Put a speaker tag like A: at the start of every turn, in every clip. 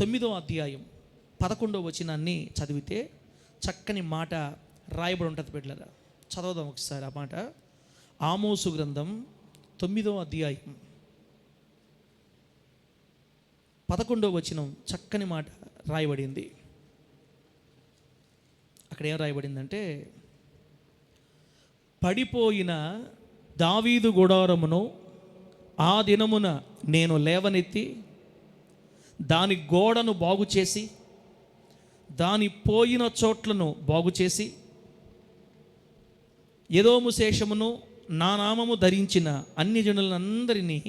A: 9వ అధ్యాయం 11వ వచనాన్ని చదివితే చక్కని మాట రాయబడి ఉంటుంది బిడ్డలారా. చదవదాం ఒకసారి ఆ మాట. ఆమోసు గ్రంథం 9వ అధ్యాయం 11వ వచనం చక్కని మాట రాయబడింది. అక్కడ ఏం రాయబడిందంటే, పడిపోయిన దావీదు గుడారమును ఆ దినమున నేను లేవనెత్తి దాని గోడను బాగు చేసి దాని పోయిన చోట్లను బాగు చేసి ఎదోము శేషమును నా నామము ధరించిన అన్ని జనులందరినీ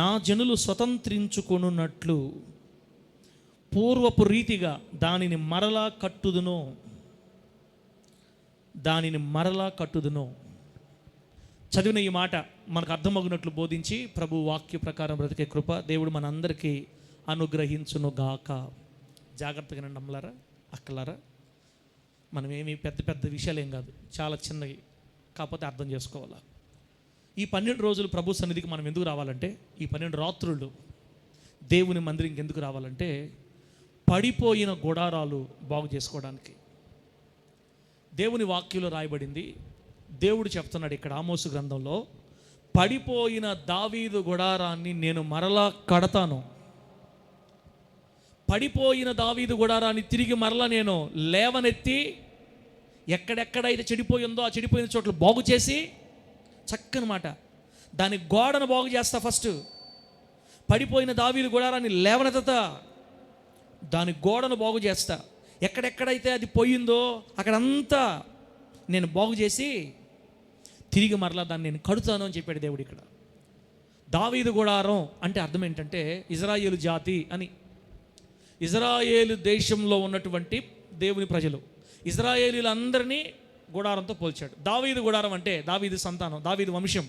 A: నా జనులు స్వతంత్రించుకొనున్నట్లు పూర్వపు రీతిగా దానిని మరలా కట్టుదును. చదివిన ఈ మాట మనకు అర్థమగినట్లు బోధించి ప్రభు వాక్య ప్రకారం బ్రతికే కృప దేవుడు మనందరికీ అనుగ్రహించును గాక. జాగ్రత్తగా నమ్మలారా అక్కలారా, మనమేమి పెద్ద విషయాలు ఏం కాదు, చాలా చిన్నవి, కాకపోతే అర్థం చేసుకోవాలా. ఈ 12 రోజులు ప్రభు సన్నిధికి మనం ఎందుకు రావాలంటే, ఈ 12 రాత్రులు దేవుని మందిరంకి ఎందుకు రావాలంటే, పడిపోయిన గుడారాలు బాగు చేసుకోవడానికి. దేవుని వాక్యంలో రాయబడింది, దేవుడు చెప్తున్నాడు ఇక్కడ ఆమోసు గ్రంథంలో, పడిపోయిన దావీదు గుడారాన్ని నేను మరలా కడతాను. పడిపోయిన దావీదు గుడారాన్ని తిరిగి మరలా నేను లేవనెత్తి ఎక్కడెక్కడైతే చెడిపోయిందో ఆ చెడిపోయిన చోట్ల బాగు చేసి, చక్కని మాట, దాని గోడను బాగు చేస్తా. ఫస్ట్ పడిపోయిన దావీదు గుడారాన్ని లేవనెత్తుతా, దాని గోడను బాగు చేస్తా. ఎక్కడెక్కడైతే అది పోయిందో అక్కడంతా నేను బాగు చేసి తిరిగి మరలా దాన్ని నేను కడుతాను అని చెప్పాడు దేవుడు ఇక్కడ. దావీదు గుడారం అంటే అర్థం ఏంటంటే ఇజ్రాయేలు జాతి అని. ఇజ్రాయేలు దేశంలో ఉన్నటువంటి దేవుని ప్రజలు, ఇజ్రాయేలీలందరినీ గుడారంతో పోల్చాడు. దావీదు గుడారం అంటే దావీదు సంతానం, దావీదు వంశం,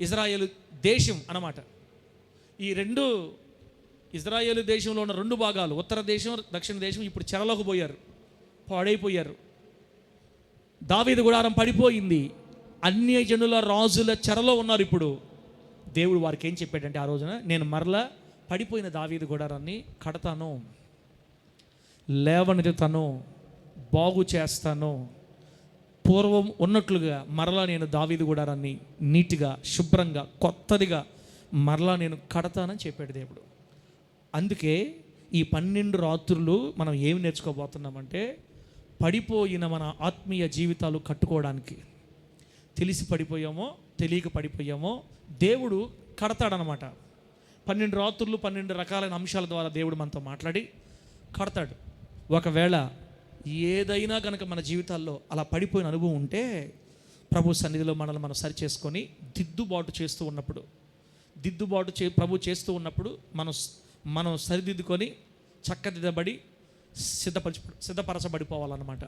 A: ఇజ్రాయేలు దేశం అన్నమాట. ఈ రెండు ఇజ్రాయేలు దేశంలో ఉన్న 2 భాగాలు, ఉత్తర దేశం దక్షిణ దేశం, ఇప్పుడు చెరలోకి పోయారు, పాడైపోయారు. దావీదు గుడారం పడిపోయింది, అన్య జనుల రాజుల చెరలో ఉన్నారు. ఇప్పుడు దేవుడు వారికి ఏం చెప్పాడంటే ఆ రోజున, నేను మరలా పడిపోయిన దావీదు గుడారాన్ని కడతాను, లేవనెత్తుతాను, బాగు చేస్తాను, పూర్వం ఉన్నట్లుగా మరలా నేను దావీదు గుడారాన్ని నీట్గా శుభ్రంగా కొత్తదిగా మరలా నేను కడతానని చెప్పాడు దేవుడు. అందుకే ఈ 12 రాత్రులు మనం ఏమి నేర్చుకోబోతున్నామంటే, పడిపోయిన మన ఆత్మీయ జీవితాలు కట్టుకోవడానికి. తెలిసి పడిపోయామో తెలియక పడిపోయామో దేవుడు కడతాడనమాట. 12 రాత్రులు 12 రకాలైన అంశాల ద్వారా దేవుడు మనతో మాట్లాడి కడతాడు. ఒకవేళ ఏదైనా కనుక మన జీవితాల్లో అలా పడిపోయిన అనుభవం ఉంటే, ప్రభు సన్నిధిలో మనల్ని మనం సరి చేసుకొని దిద్దుబాటు చేస్తూ ఉన్నప్పుడు, ప్రభు చేస్తూ ఉన్నప్పుడు మనం సరిదిద్దుకొని చక్కదిద్దబడి సిద్ధపరచబడిపోవాలన్నమాట.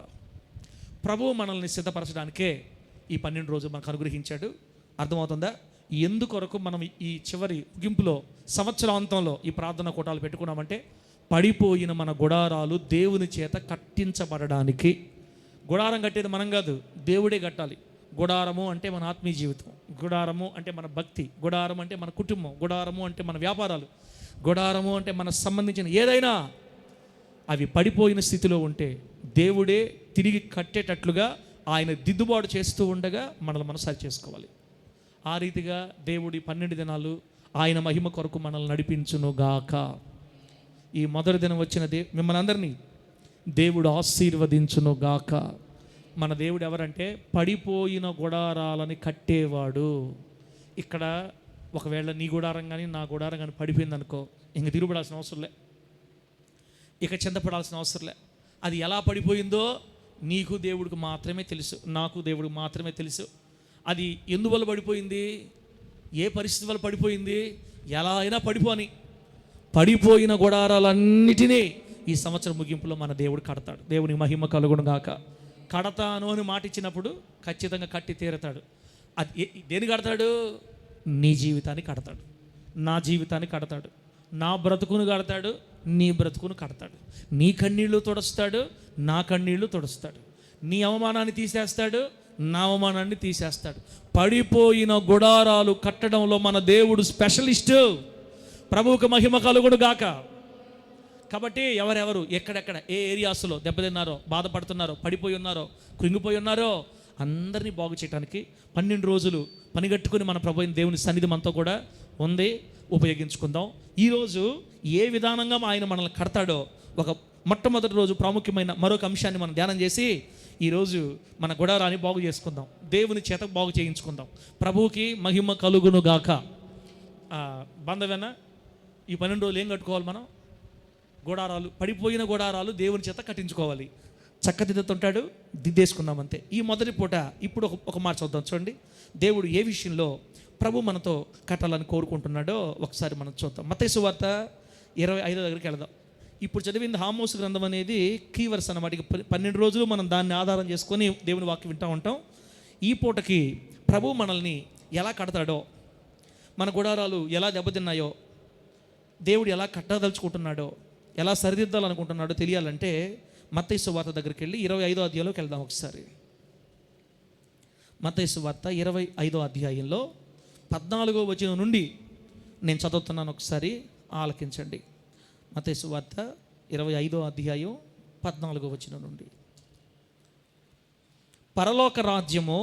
A: ప్రభువు మనల్ని సిద్ధపరచడానికే ఈ 12 రోజులు మనకు అనుగ్రహించాడు. అర్థమవుతుందా? ఎందుకొరకు మనం ఈ చివరి ముగింపులో సంవత్సరాంతంలో ఈ ప్రార్థన కూటాలు పెట్టుకున్నామంటే, పడిపోయిన మన గుడారాలు దేవుని చేత కట్టించబడడానికి. గుడారం కట్టేది మనం కాదు, దేవుడే కట్టాలి. గుడారము అంటే మన ఆత్మీయ జీవితం, గుడారము అంటే మన భక్తి, గుడారం అంటే మన కుటుంబం, గుడారము అంటే మన వ్యాపారాలు, గుడారము అంటే మనకు సంబంధించిన ఏదైనా అవి పడిపోయిన స్థితిలో ఉంటే దేవుడే తిరిగి కట్టేటట్లుగా ఆయన దిద్దుబాటు చేస్తూ ఉండగా మనల్ని మనం సరి చేసుకోవాలి. ఆ రీతిగా దేవుడి 12 దినాలు ఆయన మహిమ కొరకు మనల్ని నడిపించునుగాక. ఈ మొదటి దినం వచ్చిన మిమ్మల్ని అందరినీ దేవుడు ఆశీర్వదించునుగాక. మన దేవుడు ఎవరంటే పడిపోయిన గుడారాలని కట్టేవాడు. ఇక్కడ ఒకవేళ నీ గుడారం కానీ నా గుడారం కానీ పడిపోయింది అనుకో, ఇంక తిరుగుపడాల్సిన అవసరంలే, ఇక చింతపడాల్సిన అవసరంలే. అది ఎలా పడిపోయిందో నీకు దేవుడికి మాత్రమే తెలుసు, నాకు దేవుడికి మాత్రమే తెలుసు. అది ఎందువల్ల పడిపోయింది, ఏ పరిస్థితి వల్ల పడిపోయింది, ఎలా అయినా పడిపోని. పడిపోయిన గుడారాలన్నిటినీ ఈ సంవత్సరం ముగింపులో మన దేవుడు కడతాడు. దేవుని మహిమ కలుగును గాక. కడతాను అని మాట ఇచ్చినప్పుడు ఖచ్చితంగా కట్టి తీరతాడు. అది దేని కడతాడు? నీ జీవితాన్ని కడతాడు, నా జీవితాన్ని కడతాడు, నా బ్రతుకును కడతాడు, నీ బ్రతుకును కడతాడు. నీ కన్నీళ్లు తుడుస్తాడు, నా కన్నీళ్లు తుడుస్తాడు. నీ అవమానాన్ని తీసేస్తాడు, నా అవమానాన్ని తీసేస్తాడు. పడిపోయిన గుడారాలు కట్టడంలో మన దేవుడు స్పెషలిస్టు. ప్రభువుకు మహిమ కలుగును గాక. కాబట్టి ఎవరెవరు ఎక్కడెక్కడ ఏ ఏరియాస్లో దెబ్బతిన్నారో, బాధపడుతున్నారో, పడిపోయి ఉన్నారో, కృంగిపోయి ఉన్నారో అందరినీ బాగు చేయడానికి 12 రోజులు పనిగట్టుకుని మన ప్రభు అయిన దేవుని సన్నిధి మనతో కూడా ఉంది, ఉపయోగించుకుందాం. ఈరోజు ఏ విధానంగా ఆయన మనల్ని కడతాడో ఒక మొట్టమొదటి రోజు ప్రాముఖ్యమైన మరొక అంశాన్ని మనం ధ్యానం చేసి ఈరోజు మన గుడారాన్ని బాగు చేసుకుందాం, దేవుని చేత బాగు చేయించుకుందాం. ప్రభువుకి మహిమ కలుగును గాక. బంధవేనా ఈ 12 రోజులు ఏం కట్టుకోవాలి మనం? గుడారాలు, పడిపోయిన గుడారాలు దేవుని చేత కట్టించుకోవాలి. చక్కదిద్దుతుంటాడు, దిద్దేసుకుందాం అంతే. ఈ మొదటి పూట ఇప్పుడు ఒక మాట చూద్దాం. చూడండి, దేవుడు ఏ విషయంలో ప్రభు మనతో కట్టాలని కోరుకుంటున్నాడో ఒకసారి మనం చూద్దాం. మత్తయి సువార్త 25 దగ్గరికి వెళదాం. ఇప్పుడు చదివింది ఆమోసు గ్రంథం అనేది కీవర్స్ అన్నమాట. 12 రోజులు మనం దాన్ని ఆధారం చేసుకొని దేవుని వాక్యం వింటూ ఉంటాం. ఈ పూటకి ప్రభు మనల్ని ఎలా కడతాడో, మన గుడారాలు ఎలా దెబ్బతిన్నాయో, దేవుడు ఎలా కట్టదలుచుకుంటున్నాడో, ఎలా సరిదిద్దాలనుకుంటున్నాడో తెలియాలంటే మత్తయి సువార్త దగ్గరికి వెళ్ళి 25వ అధ్యాయంలోకి వెళ్దాం ఒకసారి. మత్తయి సువార్త 25వ అధ్యాయంలో 14వ వచనం నుండి నేను చదువుతున్నాను, ఒకసారి ఆలకించండి. మత్తయి సువార్త 25వ అధ్యాయం 14వ వచనం నుండి. పరలోక రాజ్యము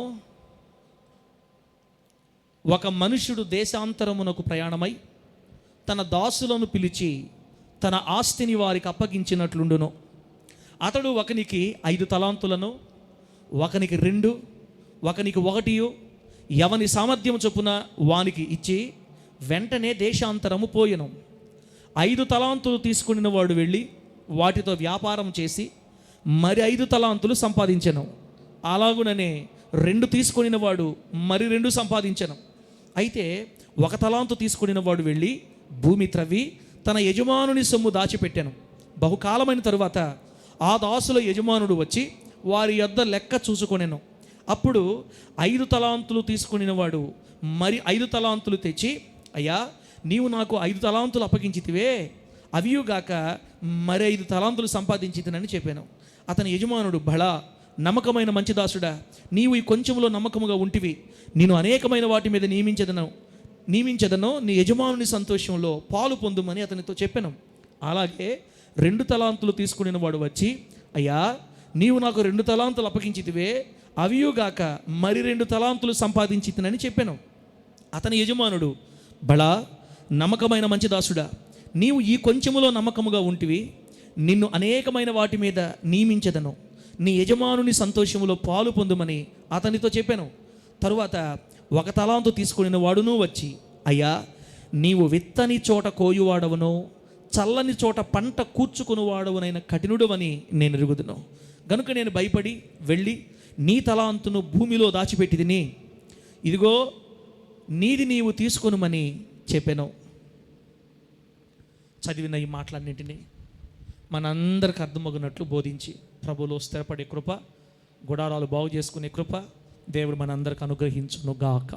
A: ఒక మనుష్యుడు దేశాంతరమునకు ప్రయాణమై తన దాసులను పిలిచి తన ఆస్తిని వారికి అప్పగించినట్లుండును. అతడు ఒకనికి 5 తలాంతులను, ఒకనికి 2, ఒకనికి 1 ఎవని సామర్థ్యం చొప్పున వానికి ఇచ్చి వెంటనే దేశాంతరము పోయెను. 5 తలాంతులు తీసుకుని వాడు వెళ్ళి వాటితో వ్యాపారం చేసి మరి 5 తలాంతులు సంపాదించెను. అలాగుననే 2 తీసుకుని వాడు మరి 2 సంపాదించెను. అయితే 1 తలాంతు తీసుకుని వాడు వెళ్ళి భూమి త్రవ్వి తన యజమానుని సొమ్ము దాచిపెట్టాను. బహుకాలమైన తరువాత ఆ దాసుల యజమానుడు వచ్చి వారి యొద్ద లెక్క చూసుకొనెను. అప్పుడు 5 తలాంతులు తీసుకుని వాడు మరి 5 తలాంతులు తెచ్చి, అయ్యా, నీవు నాకు 5 తలాంతులు అప్పగించితివే, అవియుగాక మరి 5 తలాంతులు సంపాదించితినని చెప్పాను. అతని యజమానుడు, బళా నమ్మకమైన మంచి దాసుడా, నీవు ఈ కొంచెంలో నమ్మకముగా ఉంటివి, నేను అనేకమైన వాటి మీద నియమించదను, నీ యజమానుని సంతోషంలో పాలు పొందుమని అతనితో చెప్పాను. అలాగే 2 తలాంతులు తీసుకుని వాడు వచ్చి, అయ్యా, నీవు నాకు 2 తలాంతులు అప్పగించితివే, అవియుగాక మరి 2 తలాంతులు సంపాదించితినని చెప్పాను. అతని యజమానుడు, బళా నమ్మకమైన మంచి దాసుడా, నీవు ఈ కొంచెములో నమ్మకముగా ఉంటివి, నిన్ను అనేకమైన వాటి మీద నియమించదను, నీ యజమానుని సంతోషములో పాలు పొందుమని అతనితో చెప్పాను. తరువాత 1 తలాంతు తీసుకుని వాడును వచ్చి, అయ్యా, నీవు విత్తని చోట కోయువాడవును, చల్లని చోట పంట కూర్చుకుని వాడవునైన కఠినుడవని నేను ఎరుగుదును. గనుక నేను భయపడి వెళ్ళి నీ తలాంతును భూమిలో దాచిపెట్టిదిని, ఇదిగో నీది నీవు తీసుకొనుమని చెప్పాను. చదివిన ఈ మాటలన్నింటినీ మనందరికి అర్థమగినట్లు బోధించి ప్రభువులో స్థిరపడే కృప, గుడారాలు బాగు చేసుకునే కృప దేవుడు మనందరికి అనుగ్రహించును గాక.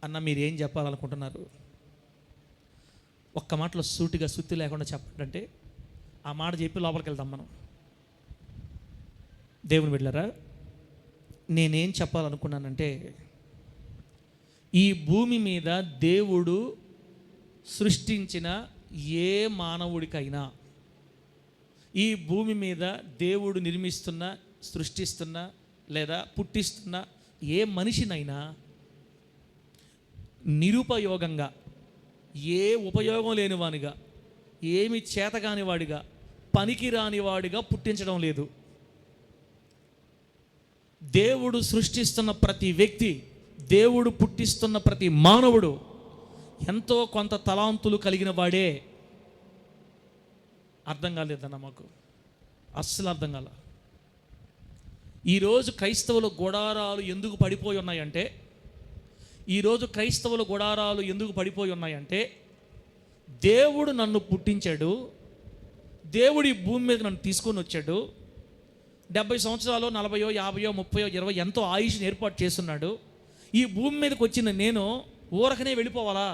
A: అన్న, మీరు ఏం చెప్పాలనుకుంటున్నారు? ఒక్క మాటలో సూటిగా సుత్తి లేకుండా చెప్పండి అంటే ఆ మాట చెప్పి లోపలికి వెళ్దాం మనం. దేవుని బిడ్డలారా, నేనేం చెప్పాలనుకున్నానంటే, ఈ భూమి మీద దేవుడు సృష్టించిన ఏ మానవుడికైనా, ఈ భూమి మీద దేవుడు నిర్మిస్తున్న, సృష్టిస్తున్న లేదా పుట్టిస్తున్న ఏ మనిషినైనా నిరుపయోగంగా, ఏ ఉపయోగం లేనివానిగా, ఏమి చేతగాని వాడిగా, పనికి రానివాడిగా పుట్టించడం లేదు. దేవుడు సృష్టిస్తున్న ప్రతి వ్యక్తి, దేవుడు పుట్టిస్తున్న ప్రతి మానవుడు ఎంతో కొంత తలాంతులు కలిగిన వాడే. అర్థం కాలేదన్న మాకు, అస్సలు అర్థం కాల. ఈరోజు క్రైస్తవుల గుడారాలు ఎందుకు పడిపోయి ఉన్నాయంటే, దేవుడు నన్ను పుట్టించాడు, దేవుడు ఈ భూమి మీద నన్ను తీసుకొని వచ్చాడు, 70 సంవత్సరాలు 40, 50, 30, 20 ఎంతో ఆయుష్ని ఏర్పాటు చేస్తున్నాడు. ఈ భూమి మీదకి వచ్చిన నేను ఊరకనే వెళ్ళిపోవాలా?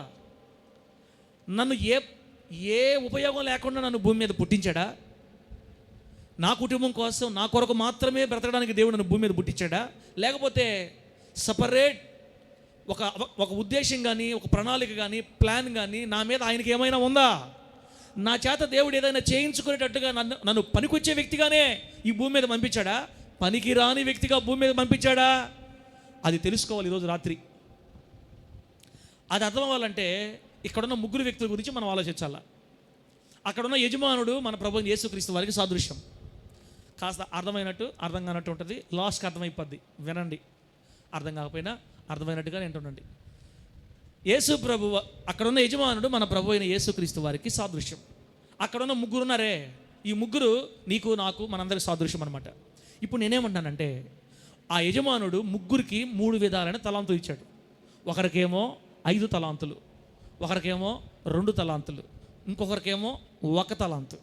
A: నన్ను ఏ ఉపయోగం లేకుండా నన్ను భూమి మీద పుట్టించాడా? నా కుటుంబం కోసం, నా కొరకు మాత్రమే బ్రతకడానికి దేవుడు నన్ను భూమి మీద పుట్టించాడా? లేకపోతే సపరేట్ ఒక ఉద్దేశం కానీ, ఒక ప్రణాళిక కానీ, ప్లాన్ కానీ నా మీద ఆయనకి ఏమైనా ఉందా? నా చేత దేవుడు ఏదైనా చేయించుకునేటట్టుగా నన్ను పనికొచ్చే వ్యక్తిగానే ఈ భూమి మీద పంపించాడా, పనికి రాని వ్యక్తిగా భూమి మీద పంపించాడా? అది తెలుసుకోవాలి ఈరోజు రాత్రి. అది అర్థం అవ్వాలంటే ఇక్కడున్న ముగ్గురు వ్యక్తుల గురించి మనం ఆలోచించాలా. అక్కడున్న యజమానుడు మన ప్రభువు యేసుక్రీస్తు వారికి సాదృశ్యం. కాస్త అర్థమైనట్టు అర్థం కానట్టు ఉంటుంది, లాస్ట్కి అర్థమైపోద్ది. వినండి, అర్థం కాకపోయినా అర్థమైనట్టుగా వింటుండండి. యేసు ప్రభు, అక్కడున్న యజమానుడు మన ప్రభు అయిన యేసుక్రీస్తు వారికి సాదృశ్యం. అక్కడున్న ముగ్గురు ఉన్నారే, ఈ ముగ్గురు నీకు నాకు మనందరికి సాదృశ్యం అనమాట. ఇప్పుడు నేనేమంటానంటే, ఆ యజమానుడు ముగ్గురికి 3 విధాలైన తలాంతులు ఇచ్చాడు. ఒకరికేమో 5 తలాంతులు, ఒకరికేమో 2 తలాంతులు, ఇంకొకరికేమో 1 తలాంతు.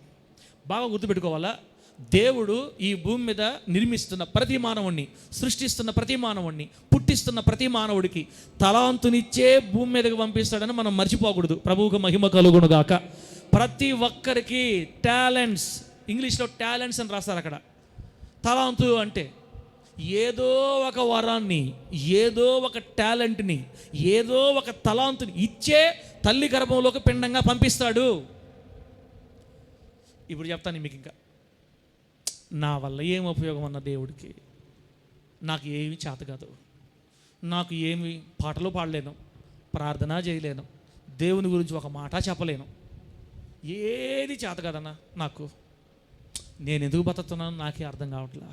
A: బాగా గుర్తుపెట్టుకోవాలా, దేవుడు ఈ భూమి మీద నిర్మిస్తున్న ప్రతి మానవుడిని, సృష్టిస్తున్న ప్రతి మానవుడిని, పుట్టిస్తున్న ప్రతి మానవుడికి తలాంతునిచ్చే భూమి మీదకి పంపిస్తాడని మనం మర్చిపోకూడదు. ప్రభువుకు మహిమ కలుగును గాక. ప్రతి ఒక్కరికి టాలెంట్స్, ఇంగ్లీష్లో టాలెంట్స్ అని రాస్తారు. అక్కడ తలాంతు అంటే ఏదో ఒక వరాన్ని, ఏదో ఒక టాలెంట్ని, ఏదో ఒక తలాంతుని ఇచ్చే తల్లి గర్భంలోకి పిండంగా పంపిస్తాడు. ఇప్పుడు చెప్తాను మీకు, ఇంకా నా వల్ల ఏం ఉపయోగం అన్న దేవుడికి, నాకు ఏమి చేత కాదు, నాకు ఏమి పాటలు పాడలేను, ప్రార్థన చేయలేను, దేవుని గురించి ఒక మాట చెప్పలేను, ఏది చేత కాదన్నా నాకు, నేను ఎందుకు బతుకుతున్నాను నాకే అర్థం కావట్లా,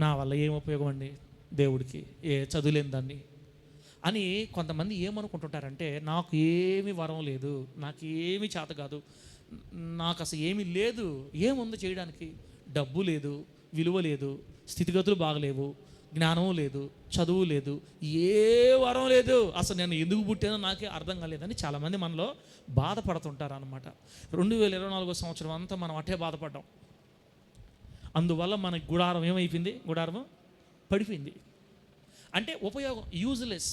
A: నా వల్ల ఏం ఉపయోగం అండి దేవుడికి, చదువులేని దాన్ని అని కొంతమంది ఏమనుకుంటుంటారంటే, నాకు ఏమి వరం లేదు, నాకు ఏమి చేత కాదు, నాకు అసలు ఏమీ లేదు. ఏముంది చేయడానికి? డబ్బు లేదు, విలువ లేదు, స్థితిగతులు బాగలేవు, జ్ఞానం లేదు, చదువు లేదు, ఏ వరం లేదు, అసలు నేను ఎందుకు పుట్టానో నాకే అర్థం కాలేదని చాలామంది మనలో బాధపడుతుంటారు అన్నమాట. 2024 సంవత్సరం అంతా మనం అట్టే బాధపడ్డాం. అందువల్ల మన గుడారం ఏమైపోయింది? గుడారం పడిపోయింది. అంటే ఉపయోగం యూజ్లెస్.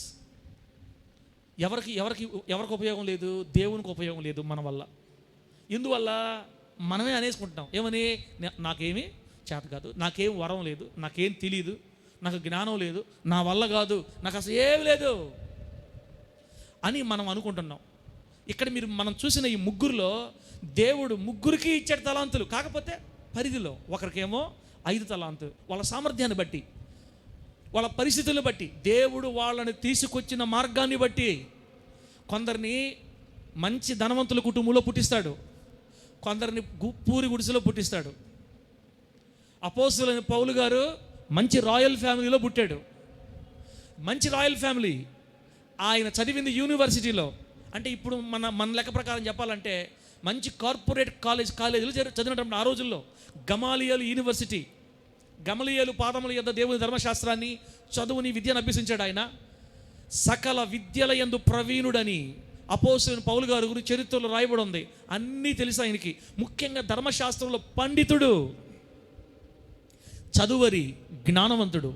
A: ఎవరికి ఉపయోగం లేదు? దేవునికి ఉపయోగం లేదు మన వల్ల. ఎందువల్ల? మనమే అనేసుకుంటున్నాం. ఏమని? నాకేమీ చేత కాదు, నాకేం వరం లేదు, నాకేం తెలియదు, నాకు జ్ఞానం లేదు, నా వల్ల కాదు, నాకు అసలు ఏమి లేదు అని మనం అనుకుంటున్నాం. ఇక్కడ మనం చూసిన ఈ ముగ్గురులో దేవుడు ముగ్గురికి ఇచ్చాడు తలాంతులు. కాకపోతే పరిధిలో. ఒకరికేమో 5 తలాంతులు. వాళ్ళ సామర్థ్యాన్ని బట్టి, వాళ్ళ పరిస్థితులను బట్టి, దేవుడు వాళ్ళని తీసుకొచ్చిన మార్గాన్ని బట్టి కొందరిని మంచి ధనవంతుల కుటుంబంలో పుట్టిస్తాడు, కొందరిని పూరి గుడిసెలో పుట్టిస్తాడు. అపోస్తలుడైన పౌలు గారు మంచి రాయల్ ఫ్యామిలీలో పుట్టాడు. మంచి రాయల్ ఫ్యామిలీ. ఆయన చదివింది యూనివర్సిటీలో. అంటే ఇప్పుడు మన లెక్క ప్రకారం చెప్పాలంటే మంచి కార్పొరేట్ కాలేజీలు చదివినటువంటి ఆ రోజుల్లో గమాలియలు యూనివర్సిటీ, గమలియలు పాదముల యొద్ద దేవుని ధర్మశాస్త్రాన్ని, చదువుని, విద్యను అభ్యసించాడు. ఆయన సకల విద్యల యందు ప్రవీణుడని అపోస్తలుడైన పౌలు గారు గురించి చరిత్రలో రాయబడి ఉంది. అన్నీ తెలుసు ఆయనకి. ముఖ్యంగా ధర్మశాస్త్రంలో పండితుడు, చదువరి, జ్ఞానవంతుడు.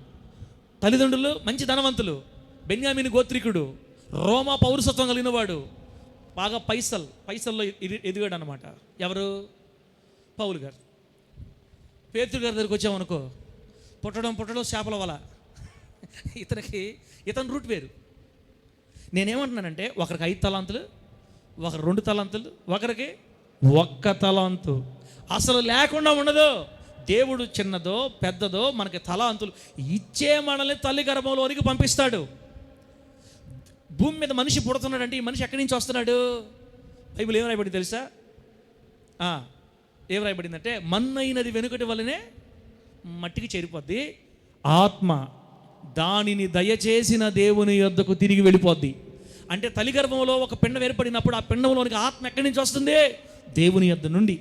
A: తల్లిదండ్రులు మంచి ధనవంతులు. బెన్యామీను గోత్రికుడు, రోమా పౌరసత్వం కలిగిన వాడు. బాగా పైసల్లో ఎదిగాడు అనమాట. ఎవరు? పౌలు గారు. పేతురు గారి దగ్గరికి వచ్చామనుకో, పుట్టడం చేపల వల. ఇతని రూట్ వేరు. నేనేమంటున్నానంటే, ఒకరికి 5 తలాంతులు, ఒకరు 2 తలాంతులు, ఒకరికి 1 తలాంతు. అసలు లేకుండా ఉండదు. దేవుడు చిన్నదో పెద్దదో మనకి తలాంతులు ఇచ్చే మనల్ని తల్లి గర్భంలోనికి పంపిస్తాడు. భూమి మీద మనిషి పుడుతున్నాడంటే ఈ మనిషి ఎక్కడి నుంచి వస్తున్నాడు? బైబిల్ ఏం రాయబడింది తెలుసా? ఏం రాయబడిందంటే, మన్నైనది వెనుకటి వల్లనే మట్టికి చేరిపోద్ది, ఆత్మ దానిని దయచేసిన దేవుని యొద్దకు తిరిగి వెళ్ళిపోద్ది. అంటే తల్లి గర్భంలో ఒక పిండం ఏర్పడినప్పుడు ఆ పిండంలోనికి ఆత్మ ఎక్కడి నుంచి వస్తుంది? దేవుని యొద్ద నుండి.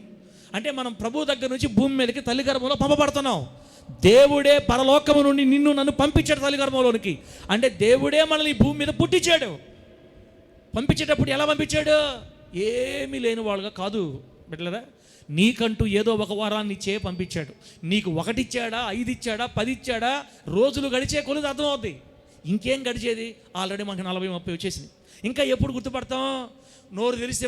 A: అంటే మనం ప్రభు దగ్గర నుంచి భూమి మీదకి తల్లి గర్భంలో పంపబడుతున్నాం. దేవుడే పరలోకము నుండి నిన్ను నన్ను పంపించాడు తల్లి గర్భంలోనికి. అంటే దేవుడే మనల్ని భూమి మీద పుట్టించాడు. పంపించేటప్పుడు ఎలా పంపించాడు? ఏమీ లేని వాళ్ళుగా కాదు బిడ్డలారా. నీకంటూ ఏదో ఒక వరాన్ని ఇచ్చే పంపించాడు. నీకు 1 ఇచ్చాడా, 5 ఇచ్చాడా, 10 ఇచ్చాడా, రోజులు గడిచే కొలది అర్థమవుద్ది. ఇంకేం గడిచేది? ఆల్రెడీ మనకి 40-30 వచ్చేసింది. ఇంకా ఎప్పుడు గుర్తుపడతాం? నోరు తెరిస్తే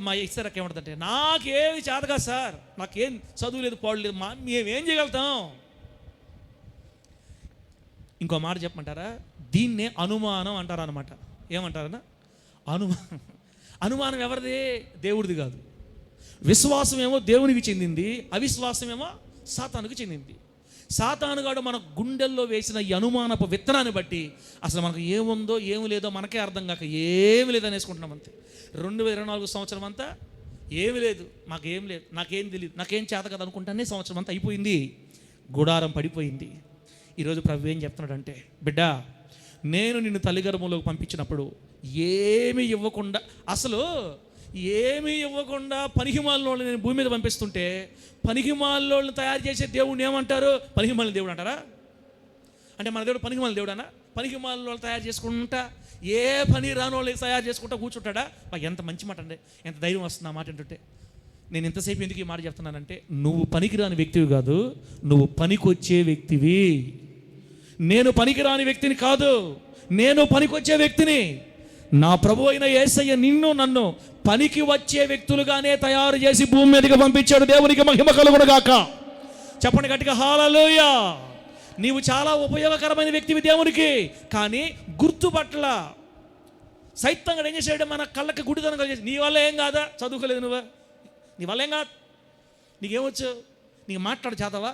A: మా ఇస్తారక్క ఏమంటుందంటే, నాకేమి చేతగా సార్, నాకేం చదువు లేదు, పాడు లేదు, మేమేం చేయగలుగుతాం? ఇంకో మాట చెప్పమంటారా? దీన్నే అనుమానం అంటారనమాట. ఏమంటారన్నా? అనుమానం. అనుమానం ఎవరిది? దేవుడిది కాదు. విశ్వాసం ఏమో దేవునికి చెందింది, అవిశ్వాసం ఏమో సాతానుకు చెందింది. సాతానుగాడు మన గుండెల్లో వేసిన ఈ అనుమానపు విత్తనాన్ని బట్టి అసలు మనకు ఏముందో ఏమి లేదో మనకే అర్థం కాక ఏమి లేదు అనేసుకుంటున్నాం అంతే. 2024 సంవత్సరం అంతా ఏమి లేదు, మాకేం లేదు, నాకేం తెలియదు, నాకేం చేత కదా అనుకుంటానే సంవత్సరం అంతా అయిపోయింది, గుడారం పడిపోయింది. ఈరోజు ప్రభు ఏం చెప్తున్నాడంటే, బిడ్డ, నేను నిన్ను తల్లిగర్భంలోకి పంపించినప్పుడు ఏమీ ఇవ్వకుండా, అసలు ఏమీ ఇవ్వకుండా పనికిమాలినోళ్ళని నేను భూమి మీద పంపిస్తుంటే పనికిమాలినోళ్ళని తయారు చేసే దేవుడిని ఏమంటారు? పనికిమాలిన దేవుడు అంటారా? అంటే మన దేవుడు పనికిమాలిన దేవుడనా? పనికిమాలినోళ్ళు తయారు చేసుకుంటా, ఏ పని రానోళ్ళని తయారు చేసుకుంటా కూర్చుంటాడా? ఎంత మంచి మాట అండి, ఎంత ధైర్యం వస్తుంది ఆ మాట ఏంటంటే. నేను ఇంతసేపు ఎందుకు ఈ మాట చెప్తున్నానంటే, నువ్వు పనికిరాని వ్యక్తివి కాదు, నువ్వు పనికొచ్చే వ్యక్తివి. నేను పనికిరాని వ్యక్తిని కాదు, నేను పనికొచ్చే వ్యక్తిని. నా ప్రభు అయిన యేసయ్య నిన్ను నన్ను పనికి వచ్చే వ్యక్తులుగానే తయారు చేసి భూమి మీదకి పంపించాడు. దేవునికి మహిమ కలుగును గాక. చెప్పండి గట్టిగా హల్లెలూయా. నీవు చాలా ఉపయోగకరమైన వ్యక్తివి దేవునికి, కానీ గుర్తుపట్ల సైతంగా ఏం చేశాడు? మన కళ్ళకి గుడితనం కలిగేసి, నీ వల్ల ఏం కాదా, చదువుకోలేదు నువ్వు, నీ వల్ల ఏం కాదు, నీకేమొచ్చు, నీకు మాట్లాడ చేతవా,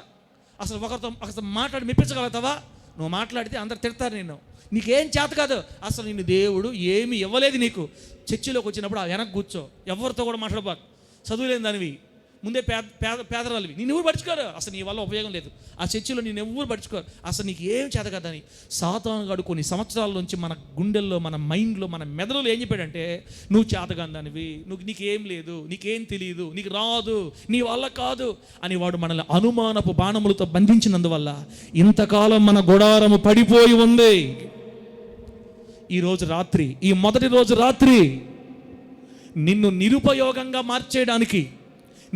A: అసలు ఒకరితో మాట్లాడి మెప్పించగలుగుతావా? నువ్వు మాట్లాడితే అందరు తిడతారు నిన్ను, నీకేం చేత కాదు, అసలు నిన్ను దేవుడు ఏమి ఇవ్వలేదు నీకు. చర్చిలోకి వచ్చినప్పుడు ఆ వెనక్కి కూర్చో, ఎవరితో కూడా మాట్లాడబాకు, చదువులేని దానివి, ముందే పేదరాలివి, నిన్ను ఎవరు పడుచుకోరు, అసలు నీ వల్ల ఉపయోగం లేదు, ఆ చర్చిలో నేను ఎవరు పడుచుకోరు, అసలు నీకు ఏం చేత కదని. సాతానుగాడు కొన్ని సంవత్సరాల నుంచి మన గుండెల్లో, మన మైండ్లో, మన మెదడులో ఏం చెప్పాడంటే, నువ్వు చేతగాని దానివి, నీకేం లేదు, నీకేం తెలియదు, నీకు రాదు, నీ వల్ల కాదు అని వాడు మనల్ని అనుమానపు బాణములతో బంధించినందువల్ల ఇంతకాలం మన గుడారము పడిపోయి ఉంది. ఈరోజు రాత్రి, ఈ మొదటి రోజు రాత్రి నిన్ను నిరుపయోగంగా మార్చేయడానికి,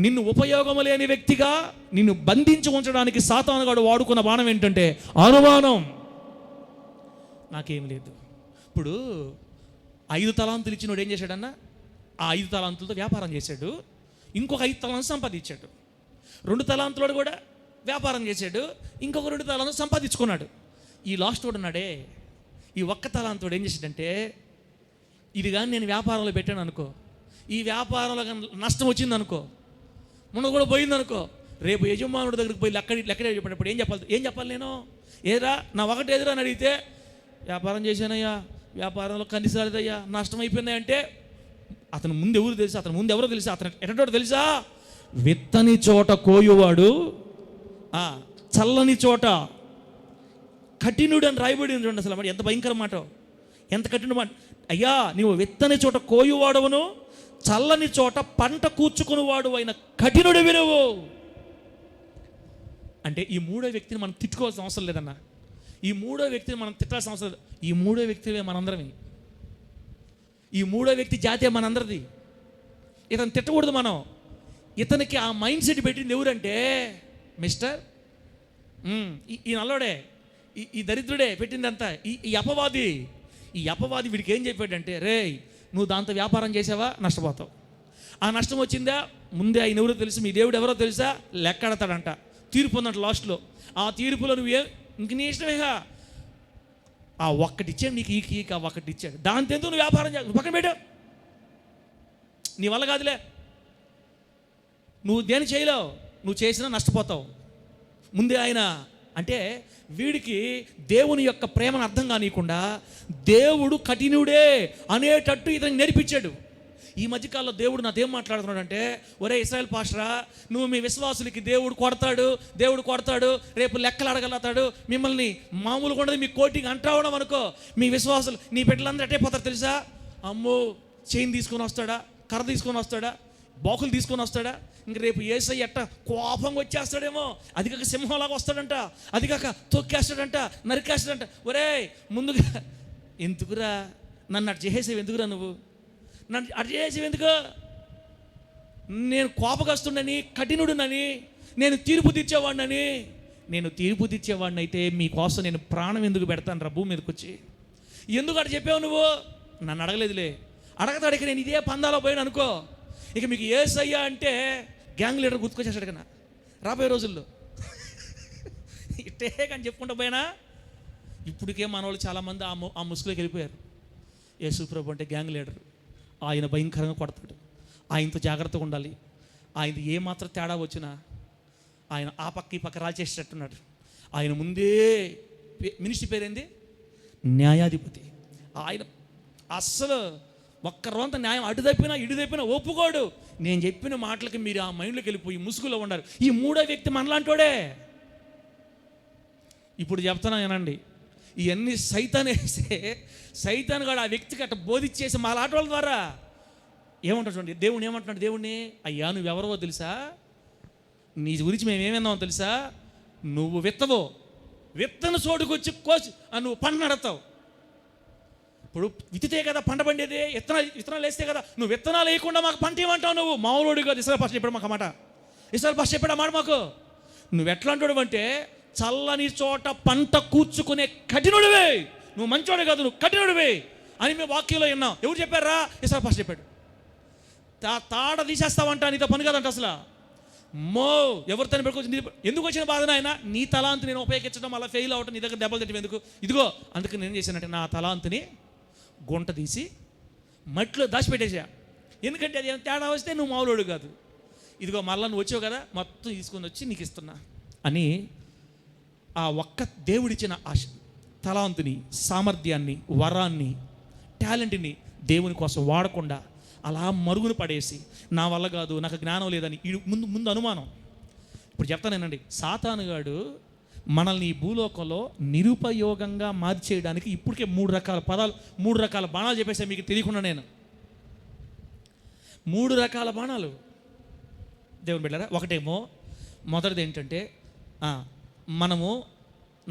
A: నిన్ను ఉపయోగము లేని వ్యక్తిగా నిన్ను బంధించి ఉంచడానికి సాతానుగాడు వాడుకున్న బాణం ఏంటంటే అనుమానం. నాకేం లేదు. ఇప్పుడు 5 తలాంతులు ఇచ్చినోడు ఏం చేశాడన్నా? ఆ 5 తలాంతులతో వ్యాపారం చేశాడు, ఇంకొక 5 తలాంతులు సంపాదించాడు. 2 తలాంతులు కూడా వ్యాపారం చేశాడు, ఇంకొక 2 తలాంతులు సంపాదించుకున్నాడు. ఈ లాస్ట్ వాడు ఉన్నాడే, ఈ 1 తలాంతుడు ఏం చేశాడంటే, ఇది కానీ నేను వ్యాపారంలో పెట్టాను అనుకో, ఈ వ్యాపారంలో నష్టం వచ్చింది అనుకో, మొన్న కూడా పోయిందనుకో, రేపు యజమానుడి దగ్గరికి పోయి లెక్కడే చెప్పినప్పుడు ఏం చెప్పాలి నేను? ఏరా నా ఒకటి ఎదురా అని అడిగితే, వ్యాపారం చేశానయ్యా, వ్యాపారంలో కనిసాలేదయ్యా, నష్టం అయిపోయిందంటే అతను ముందు ఎవరు తెలుసా? అతను ముందు ఎవరో తెలుసా? అతను ఎటోడు తెలుసా? విత్తని చోట కోయువాడు, చల్లని చోట కఠినుడు అని రాయబడి ఉంది. అసలు ఎంత భయంకర మాట, ఎంత కఠిన మాట. అయ్యా, నీవు విత్తని చోట కోయువాడవును, చల్లని చోట పంట కూర్చుకుని వాడు అయిన కఠినుడు వినువు. అంటే ఈ 3వ వ్యక్తిని మనం తిట్టుకోవాల్సిన అవసరం లేదన్నా, ఈ 3వ వ్యక్తిని మనం తిట్టాల్సిన అవసరం లేదు. ఈ 3వ వ్యక్తివే మనందరమే, ఈ 3వ వ్యక్తి జాతే మనందరిది. ఇతను తిట్టకూడదు మనం. ఇతనికి ఆ మైండ్ సెట్ పెట్టింది ఎవరంటే, మిస్టర్ ఈ నల్లోడే, ఈ దరిద్రుడే పెట్టిందంతా, ఈ అపవాది. ఈ అపవాది వీడికి ఏం చెప్పాడంటే, రే నువ్వు దాంతో వ్యాపారం చేసావా, నష్టపోతావు. ఆ నష్టం వచ్చిందా, ముందే ఆయన ఎవరో తెలుసు, మీ దేవుడు ఎవరో తెలుసా, లెక్కడతాడంట, తీర్పు ఉందంట లాస్ట్లో. ఆ తీర్పులో నువ్వే ఇంక నీ ఇష్టమేగా, ఆ ఒక్కటి ఇచ్చాడు నీకు, ఆ ఒక్కటి ఇచ్చాడు, దాంతో ఎందుకు నువ్వు వ్యాపారం చేయాలి, పక్కన పెట్టు, నీ వల్ల కాదులే, నువ్వు దేని చేయలేవు, నువ్వు చేసినా నష్టపోతావు. ముందే ఆయన అంటే వీడికి దేవుని యొక్క ప్రేమను అర్థం కానీయకుండా దేవుడు కఠినుడే అనేటట్టు ఇతనికి నేర్పించాడు. ఈ మధ్యకాలంలో దేవుడు నాతో మాట్లాడుతున్నాడు అంటే, ఒరే ఇశ్రాయేల్ పాస్టరా, నువ్వు మీ విశ్వాసులకి దేవుడు కొడతాడు, రేపు లెక్కలు అడగలుగుతాడు, మిమ్మల్ని మామూలుగా ఉండదు, మీ కోటింగ్ అంటావడం అనుకో, మీ విశ్వాసులు నీ బిడ్డలందరూ అట్టే పోతారు తెలుసా. అమ్మో, చైన్ తీసుకొని వస్తాడా, కర్ర తీసుకొని వస్తాడా, బాకులు తీసుకొని వస్తాడా, ఇంక రేపు యేసయ్య ఎట్ట కోపంగా వచ్చేస్తాడేమో, అది కాక సింహంలాగా వస్తాడంట, అది కాక తొక్కేస్తాడంట, నరికేస్తాడంట. ఒరే ముందుగా ఎందుకురా నన్ను అటు చేసేవి, ఎందుకురా నువ్వు నన్ను అటు చేసేవి ఎందుకు? నేను కోపగస్తుండని, కఠినుడునని, నేను తీర్పు తెచ్చేవాడిని అయితే మీకోసం నేను ప్రాణం ఎందుకు పెడతాను రా భూమి మీదకి వచ్చి? ఎందుకు అటు చెప్పావు నువ్వు? నన్ను అడగలేదులే, అడగతాడు. ఇక నేను ఇదే పందాలో పోయాను అనుకో, ఇక మీకు యేసయ్య అంటే గ్యాంగ్ లీడర్ గుర్తుకొచ్చేసాడు కన్నా రాబోయే రోజుల్లో. ఇట్టే కానీ చెప్పుకుంటూ పోయినా, ఇప్పటికే మన వాళ్ళు చాలామంది ఆ ముసుగులోకి వెళ్ళిపోయారు. యేసు ప్రభు అంటే గ్యాంగ్ లీడర్, ఆయన భయంకరంగా కొడతాడు. ఆయనతో జాగ్రత్తగా ఉండాలి. ఆయన ఏమాత్రం తేడా వచ్చినా ఆయన ఆ పక్క ఈ పక్క రాల్చేసేటట్టున్నాడు. ఆయన ముందే మినిస్ట్రీ పేరేంది? న్యాయాధిపతి. ఆయన అస్సలు ఒక్క రోంత న్యాయం అటు తప్పినా ఇటు తప్పినా ఒప్పుకోడు. నేను చెప్పిన మాటలకి మీరు ఆ మైండ్లోకి వెళ్ళిపోయి ముసుగులో ఉండాలి. ఈ మూడో వ్యక్తి మనలాంటోడే. ఇప్పుడు చెప్తున్నా వినండి, ఇవన్నీ సైతాన్ వేస్తే సైతాన్ కూడా ఆ వ్యక్తికి అట్లా బోధించేసి మా లాంటి వాళ్ళ ద్వారా ఏమంటాడు చూడండి. దేవుని ఏమంటున్నాడు? దేవుణ్ణి, అయ్యా నువ్వెవరవో తెలుసా, నీ గురించి మేము ఏమన్నామో తెలుసా, నువ్వు విత్తవో విత్తను చోటుకొచ్చి కోసి నువ్వు పంట నడతావు. ఇప్పుడు విత్తితే కదా పంట పండేది, విత్తనాలు వేస్తే కదా. నువ్వు విత్తనాలు వేయకుండా మాకు పంట ఏమంటావు? నువ్వు మామూలుడు కాదు. ఇస్రాయేల్ పాస్టర్ చెప్పాడు మాకు మాట. ఇస్రాయేల్ పాస్టర్ చెప్పాడు ఆ మాట మాకు. నువ్వు ఎట్లా అంటాడు అంటే, చల్లని చోట పంట కూర్చుకునే కఠినుడివే, నువ్వు మంచోడే కాదు, నువ్వు కఠినుడివే అని మేము వాక్యంలో విన్నాం. ఎవరు చెప్పారా? ఇస్రాయేల్ పాస్టర్ చెప్పాడు. తాడ తీసేస్తావంట, నీతో పని కాదంట అసలు. ఎవరితో పెట్టుకోవచ్చు? ఎందుకు వచ్చిన బాధన ఆయన? నీ తలాంతు నేను ఉపయోగించడం అలా ఫెయిల్ అవటం, నీ దగ్గర దెబ్బలు తిట్టడం ఎందుకు? ఇదిగో అందుకు నేను చేశానంటే నా తలాంతుని గుంట తీసి మట్టిలో దాచిపెట్టేసా. ఎందుకంటే అది ఏం తేడా వస్తే నువ్వు మామూలుడు కాదు. ఇదిగో మళ్ళీ నువ్వు వచ్చావు కదా, మొత్తం తీసుకొని వచ్చి నీకు ఇస్తున్నా అని ఆ ఒక్క దేవుడిచ్చిన తలాంతుని, సామర్థ్యాన్ని, వరాన్ని, టాలెంట్ని దేవుని కోసం వాడకుండా అలా మరుగున పడేసి నా వల్ల కాదు, నాకు జ్ఞానం లేదని ముందు అనుమానం. ఇప్పుడు చెప్తానేనండి, సాతానుగాడు మనల్ని ఈ భూలోకంలో నిరుపయోగంగా మార్చేయడానికి ఇప్పటికే 3 రకాల పదాలు, 3 రకాల బాణాలు చెప్పేసా మీకు తెలియకుండా. నేను 3 రకాల బాణాలు దేవుని బిడ్డలారా. ఒకటేమో మొదటిది ఏంటంటే, మనము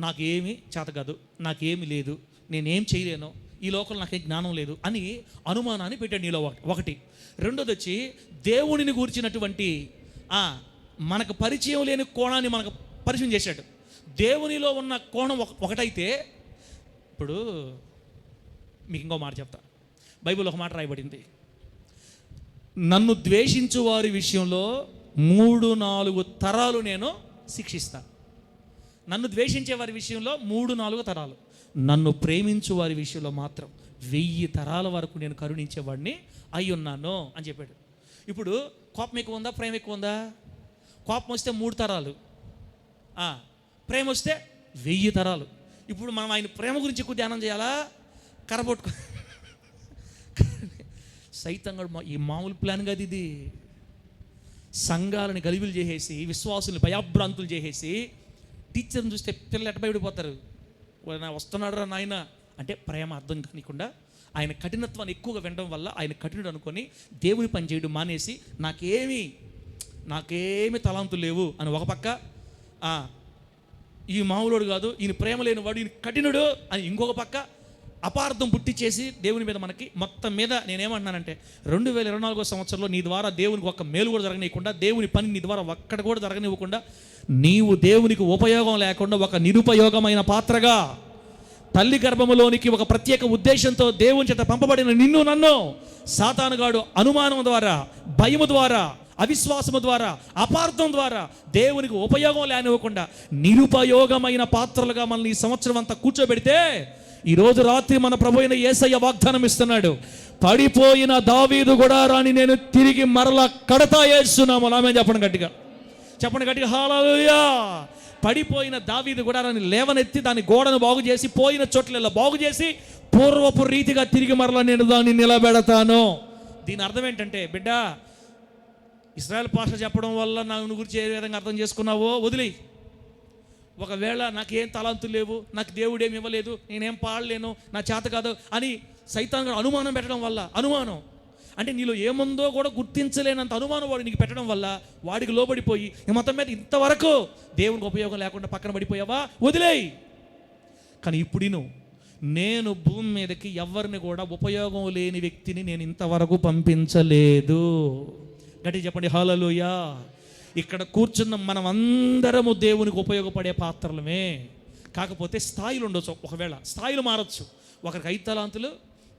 A: నాకేమీ చేత కాదు, నాకేమీ లేదు, నేనేం చేయలేను, ఈ లోకంలో నాకేం జ్ఞానం లేదు అని అనుమానాన్ని పెట్టాడు నీలో ఒకటి. రెండోది వచ్చి దేవునిని గూర్చినటువంటి మనకు పరిచయం లేని కోణాన్ని మనకు పరిచయం చేశాడు. దేవునిలో ఉన్న కోణం ఒకటైతే, ఇప్పుడు మీకు ఇంకో మాట చెప్తా. బైబిల్ ఒక మాట రాయబడింది, నన్ను ద్వేషించు వారి విషయంలో 3-4 తరాలు నేను శిక్షిస్తాను. నన్ను ద్వేషించే వారి విషయంలో 3-4 తరాలు, నన్ను ప్రేమించు వారి విషయంలో మాత్రం 1000 తరాల వరకు నేను కరుణించేవాడిని అయి ఉన్నాను అని చెప్పాడు. ఇప్పుడు కోపం ఎక్కువ ఉందా, ప్రేమ ఎక్కువ ఉందా? కోపం వస్తే 3 తరాలు, ప్రేమ వస్తే 1000 తరాలు. ఇప్పుడు మనం ఆయన ప్రేమ గురించి ఎక్కువ ధ్యానం చేయాలా? కరబొట్టుకో సైతంగా ఈ మామూలు ప్లాన్ కాదు ఇది. సంఘాలను గలిబిలు చేసేసి, విశ్వాసులను భయాభ్రాంతులు చేసేసి, టీచర్ని చూస్తే పిల్లలు ఎట్ట భయపడిపోతారు, వస్తున్నాడు రా నాయన అంటే ప్రేమ అర్థం కానికుండా ఆయన కఠినత్వాన్ని ఎక్కువగా వినడం వల్ల ఆయన కఠినుడు అనుకొని దేవుని పని చేయడం మానేసి నాకేమి తలాంతులు లేవు అని ఒక పక్క, ఈ మామూలుడు కాదు, ఈయన ప్రేమ లేని వాడు, ఈయన కఠినుడు అని ఇంకొక పక్క అపార్థం పుట్టించేసి దేవుని మీద మనకి మొత్తం మీద నేనేమంటున్నానంటే 2024 సంవత్సరంలో నీ ద్వారా దేవునికి ఒక్క మేలు కూడా జరగనివ్వకుండా, దేవుని పని నీ ద్వారా ఒక్కడ కూడా జరగనివ్వకుండా, నీవు దేవునికి ఉపయోగం లేకుండా ఒక నిరుపయోగమైన పాత్రగా తల్లి గర్భములోనికి ఒక ప్రత్యేక ఉద్దేశంతో దేవుని చేత పంపబడిన నిన్ను నన్ను సాతానుగాడు అనుమానం ద్వారా, భయము ద్వారా, అవిశ్వాసము ద్వారా, అపార్థం ద్వారా దేవునికి ఉపయోగం లేనివ్వకుండా నిరుపయోగమైన పాత్రలుగా మనల్ని ఈ సంవత్సరం అంతా కూర్చోబెడితే, ఈరోజు రాత్రి మన ప్రభు అయిన యేసయ్య వాగ్దానం ఇస్తున్నాడు, పడిపోయిన దావీదు గుడారాన్ని నేను తిరిగి మరలా కడతా యేసునామమున. ఆమేన్ చెప్పండి గట్టిగా, చెప్పండి గట్టిగా, హల్లెలూయా. పడిపోయిన దావీదు గుడారాన్ని లేవనెత్తి దాని గోడను బాగు చేసి, పోయిన చోట్ల బాగు చేసి, పూర్వపు రీతిగా తిరిగి మరలా నేను దాన్ని నిలబెడతాను. దీని అర్థం ఏంటంటే, బిడ్డ, ఇశ్రాయేల్ పాస్టర్ చెప్పడం వల్ల నాకు గురించి ఏ విధంగా అర్థం చేసుకున్నావో వదిలేయి. ఒకవేళ నాకేం తలాంతులు లేవు, నాకు దేవుడేమి ఇవ్వలేదు, నేనేం పాడలేను, నా చేత కాదు అని సైతాను అనుమానం పెట్టడం వల్ల, అనుమానం అంటే నీలో ఏముందో కూడా గుర్తించలేనంత అనుమానం వాడు నీకు పెట్టడం వల్ల వాడికి లోబడిపోయి మొత్తం మీద ఇంతవరకు దేవునికి ఉపయోగం లేకుండా పక్కన పడిపోయావా, వదిలేయి. కానీ ఇప్పుడు నేను భూమి మీదకి ఎవరిని కూడా ఉపయోగం లేని వ్యక్తిని నేను ఇంతవరకు పంపించలేదు. గట్టిగా చెప్పండి హల్లెలూయా. ఇక్కడ కూర్చున్న మనం అందరము దేవునికి ఉపయోగపడే పాత్రలమే. కాకపోతే స్థాయిలు ఉండొచ్చు, ఒకవేళ స్థాయిలు మారచ్చు. ఒకరికి 5 తలాంతులు,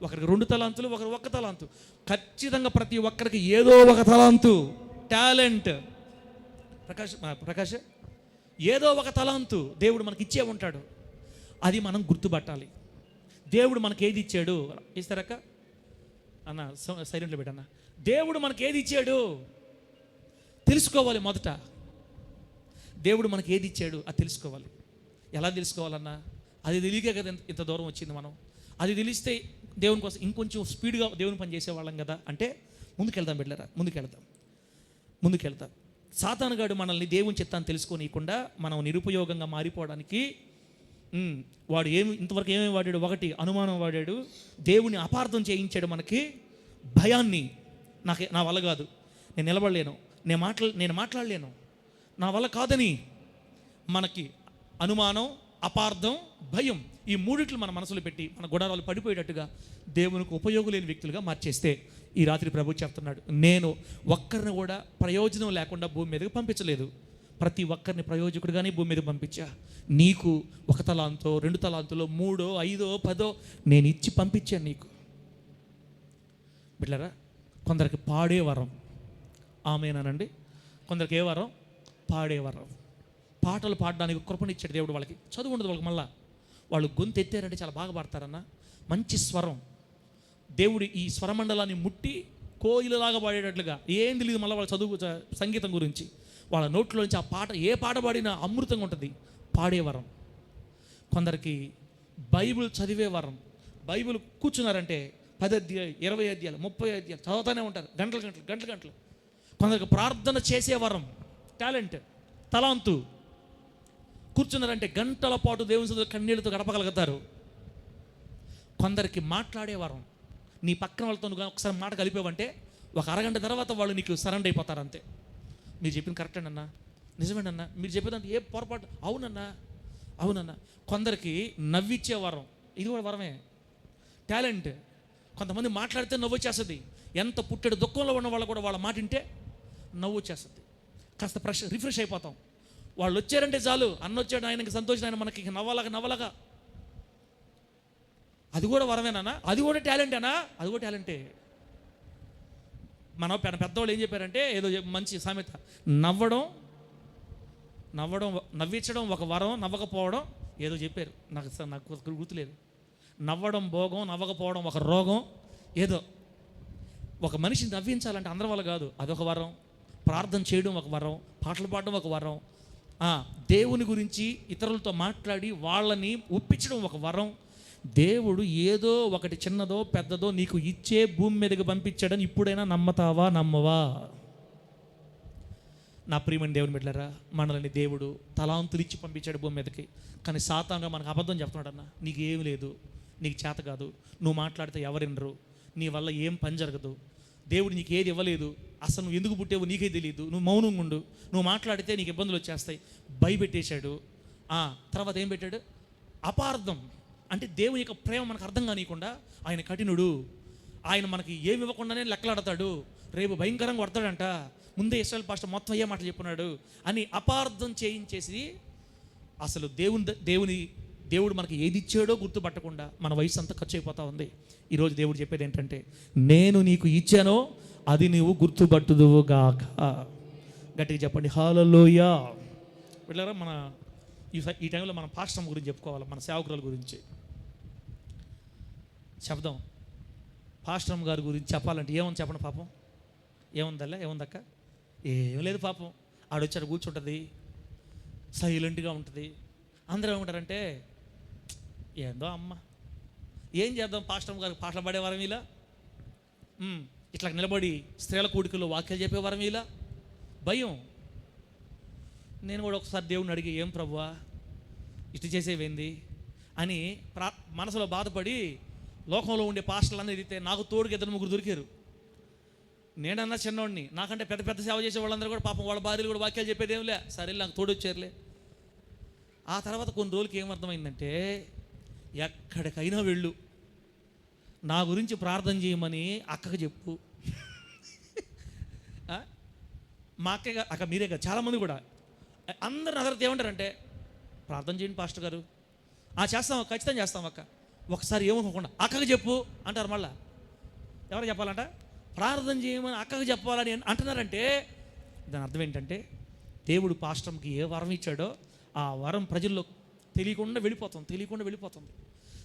A: ఒకరికి 2 తలాంతులు, ఒకరికి 1 తలాంతు. ఖచ్చితంగా ప్రతి ఒక్కరికి ఏదో ఒక తలాంతు, టాలెంట్. ప్రకాష్ ఏదో ఒక తలాంతు దేవుడు మనకి ఇచ్చే ఉంటాడు. అది మనం గుర్తుపట్టాలి. దేవుడు మనకి ఏది ఇచ్చాడు ఇస్తారక్క, అన్న సైలెంట్లో పెట్టన్న. దేవుడు మనకి ఏది ఇచ్చాడు తెలుసుకోవాలి. మొదట దేవుడు మనకి ఏది ఇచ్చాడు అది తెలుసుకోవాలి. ఎలా తెలుసుకోవాలన్నా, అది తెలియకే కదా ఇంత దూరం వచ్చింది మనం. అది తెలిస్తే దేవుని కోసం ఇంకొంచెం స్పీడ్గా దేవుని పని చేసేవాళ్ళం కదా. అంటే ముందుకెళ్దాం బిడ్డలారా, ముందుకెళ్తాం. సాతానుగాడు మనల్ని దేవుని చిత్తాన్ని తెలుసుకోనీయకుండా మనం నిరుపయోగంగా మారిపోవడానికి వాడు ఇంతవరకు ఏమేమి వాడాడు? ఒకటి, అనుమానం వాడాడు. దేవుని అపార్థం చేయించాడు. మనకి భయాన్ని, నా వల్ల కాదు, నేను నిలబడలేను, నేను మాట్లాడలేను, నా వల్ల కాదని మనకి అనుమానం, అపార్థం, భయం, ఈ మూడిట్లు మన మనసులో పెట్టి మన గుడారాలు పడిపోయేటట్టుగా దేవునికి ఉపయోగం లేని వ్యక్తులుగా మార్చేస్తే, ఈ రాత్రి ప్రభు చెప్తున్నాడు, నేను ఒక్కరిని కూడా ప్రయోజనం లేకుండా భూమి మీదకి పంపించలేదు. ప్రతి ఒక్కరిని ప్రయోజకుడిగానే భూమి మీద పంపించా. నీకు 1 తలాంతో 2 తలాంతులో 3, 5, 10 నేను ఇచ్చి పంపించాను నీకు. బిడ్డలారా, కొందరికి పాడే వరం, ఆమేనండి. కొందరికి ఏ వరం? పాడే వరం. పాటలు పాడడానికి కృపనిచ్చాడు దేవుడు. వాళ్ళకి చదువు ఉండదు వాళ్ళకి. మళ్ళీ వాళ్ళు గొంతు ఎత్తారంటే చాలా బాగా పాడతారన్న. మంచి స్వరం. దేవుడు ఈ స్వరమండలాన్ని ముట్టి కోయిలలాగా పాడేటట్లుగా ఏం తెలియదు. మళ్ళీ వాళ్ళ చదువు సంగీతం గురించి వాళ్ళ నోట్లోంచి ఆ పాట, ఏ పాట పాడినా అమృతంగా ఉంటుంది. పాడే వరం. కొందరికి బైబిల్ చదివే వరం. బైబిల్ కూర్చున్నారంటే 10 అధ్యాయాలు, 20 అధ్యాయాలు, 30 అధ్యాయాలు చదువుతూనే ఉంటారు, గంటలు. కొందరికి ప్రార్థన చేసే వరం, టాలెంట్, తలాంతు. కూర్చున్నారంటే గంటల పాటు దేవుని చదువు కన్నీళ్ళతో గడపగలుగుతారు. కొందరికి మాట్లాడే వరం. నీ పక్కన వాళ్ళతో నువ్వు ఒకసారి మాట కలిపేవంటే 1 అరగంట తర్వాత వాళ్ళు నీకు సరెండర్ అయిపోతారు అంతే. మీరు చెప్పింది కరెక్టేనన్నా, నిజమేనన్నా, మీరు చెప్పేదంటే ఏ పొరపాటు, అవునన్నా. కొందరికి నవ్విచ్చే వరం, ఇది కూడా వరమే, టాలెంట్. కొంతమంది మాట్లాడితే నవ్వు వచ్చేస్తుంది. ఎంత పుట్టెడు దుఃఖంలో ఉన్న వాళ్ళు కూడా వాళ్ళ మాట వింటే నవ్వు వచ్చేస్తుంది. కాస్త రిఫ్రెష్ అయిపోతాం. వాళ్ళు వచ్చారంటే చాలు, అన్న వచ్చాడు, ఆయనకి సంతోషం, ఆయన మనకి నవ్వలాగా. అది కూడా వరమేనా? అది కూడా టాలెంటేనా? అది కూడా టాలెంటే. మన పెద్దవాళ్ళు ఏం చెప్పారంటే, ఏదో మంచి సామెత, నవ్వించడం ఒక వరం, నవ్వకపోవడం ఏదో చెప్పారు, నాకు గుర్తులేదు. నవ్వడం భోగం, నవ్వకపోవడం ఒక రోగం. ఏదో ఒక మనిషిని నవ్వించాలంటే అందరి వల్ల కాదు, అదొక వరం. ప్రార్థన చేయడం ఒక వరం, పాటలు పాడడం ఒక వరం, దేవుని గురించి ఇతరులతో మాట్లాడి వాళ్ళని ఒప్పించడం ఒక వరం. దేవుడు ఏదో ఒకటి చిన్నదో పెద్దదో నీకు ఇచ్చే భూమి మీదకి పంపించాడని ఇప్పుడైనా నమ్మవా? నా ప్రియమైన దేవుని బిడ్డలారా, మనల్ని దేవుడు తలాంతులు ఇచ్చి పంపించాడు భూమి మీదకి. కానీ సాతానుగా మనకు అబద్ధం చెప్తున్నాడు. అన్న, నీకు ఏమి లేదు, నీకు చేత కాదు, నువ్వు మాట్లాడితే ఎవరినరు, నీ వల్ల ఏం పని జరగదు, దేవుడు నీకు ఏది ఇవ్వలేదు, అసలు నువ్వు ఎందుకు పుట్టావో నీకే తెలియదు, నువ్వు మౌనంగా ఉండు, నువ్వు మాట్లాడితే నీకు ఇబ్బందులు వచ్చేస్తాయి, భయపెట్టేశాడు. తర్వాత ఏం పెట్టాడు? అపార్థం. అంటే దేవుని యొక్క ప్రేమ మనకు అర్థం కానియకుండా ఆయన కఠినుడు, ఆయన మనకి ఏమి ఇవ్వకుండానే లెక్కలాడతాడు, రేపు భయంకరంగా కొడతాడంట, ముందే ఇశ్రాయేల్ పాస్టర్ మొత్తం అయ్యే మాటలు చెప్పున్నాడు అని అపార్థం చేయించేసి అసలు దేవుడు మనకి ఏది ఇచ్చాడో గుర్తుపట్టకుండా మన వయసు అంతా ఖర్చు అయిపోతూ ఉంది. ఈరోజు దేవుడు చెప్పేది ఏంటంటే, నేను నీకు ఇచ్చానో అది నువ్వు గుర్తుపట్టుదువుగాక. గట్టిగా చెప్పండి హల్లెలూయా. వెళ్ళారా? మన ఈ టైంలో మనం పాస్టర్ గురించి చెప్పుకోవాలి, మన సేవకురాల గురించి చెప్దాం. పాస్టర్ గారి గురించి చెప్పాలంటే ఏముంది చెప్పండి? పాపం ఏముందక్క? ఏం లేదు పాపం. ఆడొచ్చాడు కూర్చుంటుంది, సైలెంట్గా ఉంటుంది. అందరూ ఏమంటారంటే, ఏందో అమ్మ, ఏం చేద్దాం పాస్టర్ గారికి పాటలు పాడేవారం ఇలా, ఇట్లా నిలబడి స్త్రీల కూడికల్లో వాక్యాలు చెప్పేవారం ఇలా, భయం. నేను కూడా ఒకసారి దేవుడిని అడిగి, ఏం ప్రభువా ఇటు చేసేవేంది అని మనసులో బాధపడి లోకంలో ఉండే పాస్టర్లు ఎదిగితే నాకు తోడుకి 2-3 దొరికారు. నేనన్నా చిన్నోడిని, నాకంటే పెద్ద సేవ చేసే వాళ్ళందరూ కూడా పాపం వాళ్ళ భార్యలు కూడా వాక్యాలు చెప్పేదేంలే, సరే నాకు తోడు వచ్చారులే. ఆ తర్వాత కొన్ని రోజులకి ఏమర్థమైందంటే, ఎక్కడికైనా వెళ్ళు, నా గురించి ప్రార్థన చేయమని అక్కకి చెప్పు. మా అక్క మీరే కదా, చాలామంది కూడా అందరు నా తర్వాత ఏమంటారంటే, ప్రార్థన చేయండి పాస్టర్ గారు. చేస్తాం, ఖచ్చితంగా చేస్తాం అక్క. ఒకసారి ఏమనుకోకుండా అక్కకి చెప్పు అంటారు. మళ్ళా ఎవరు చెప్పాలంట? ప్రార్థన చేయమని అక్కకి చెప్పాలని అంటున్నారంటే దాని అర్థం ఏంటంటే, దేవుడు పాస్టర్కి ఏ వరం ఇచ్చాడో ఆ వరం ప్రజల్లో తెలియకుండా వెళ్ళిపోతుంది.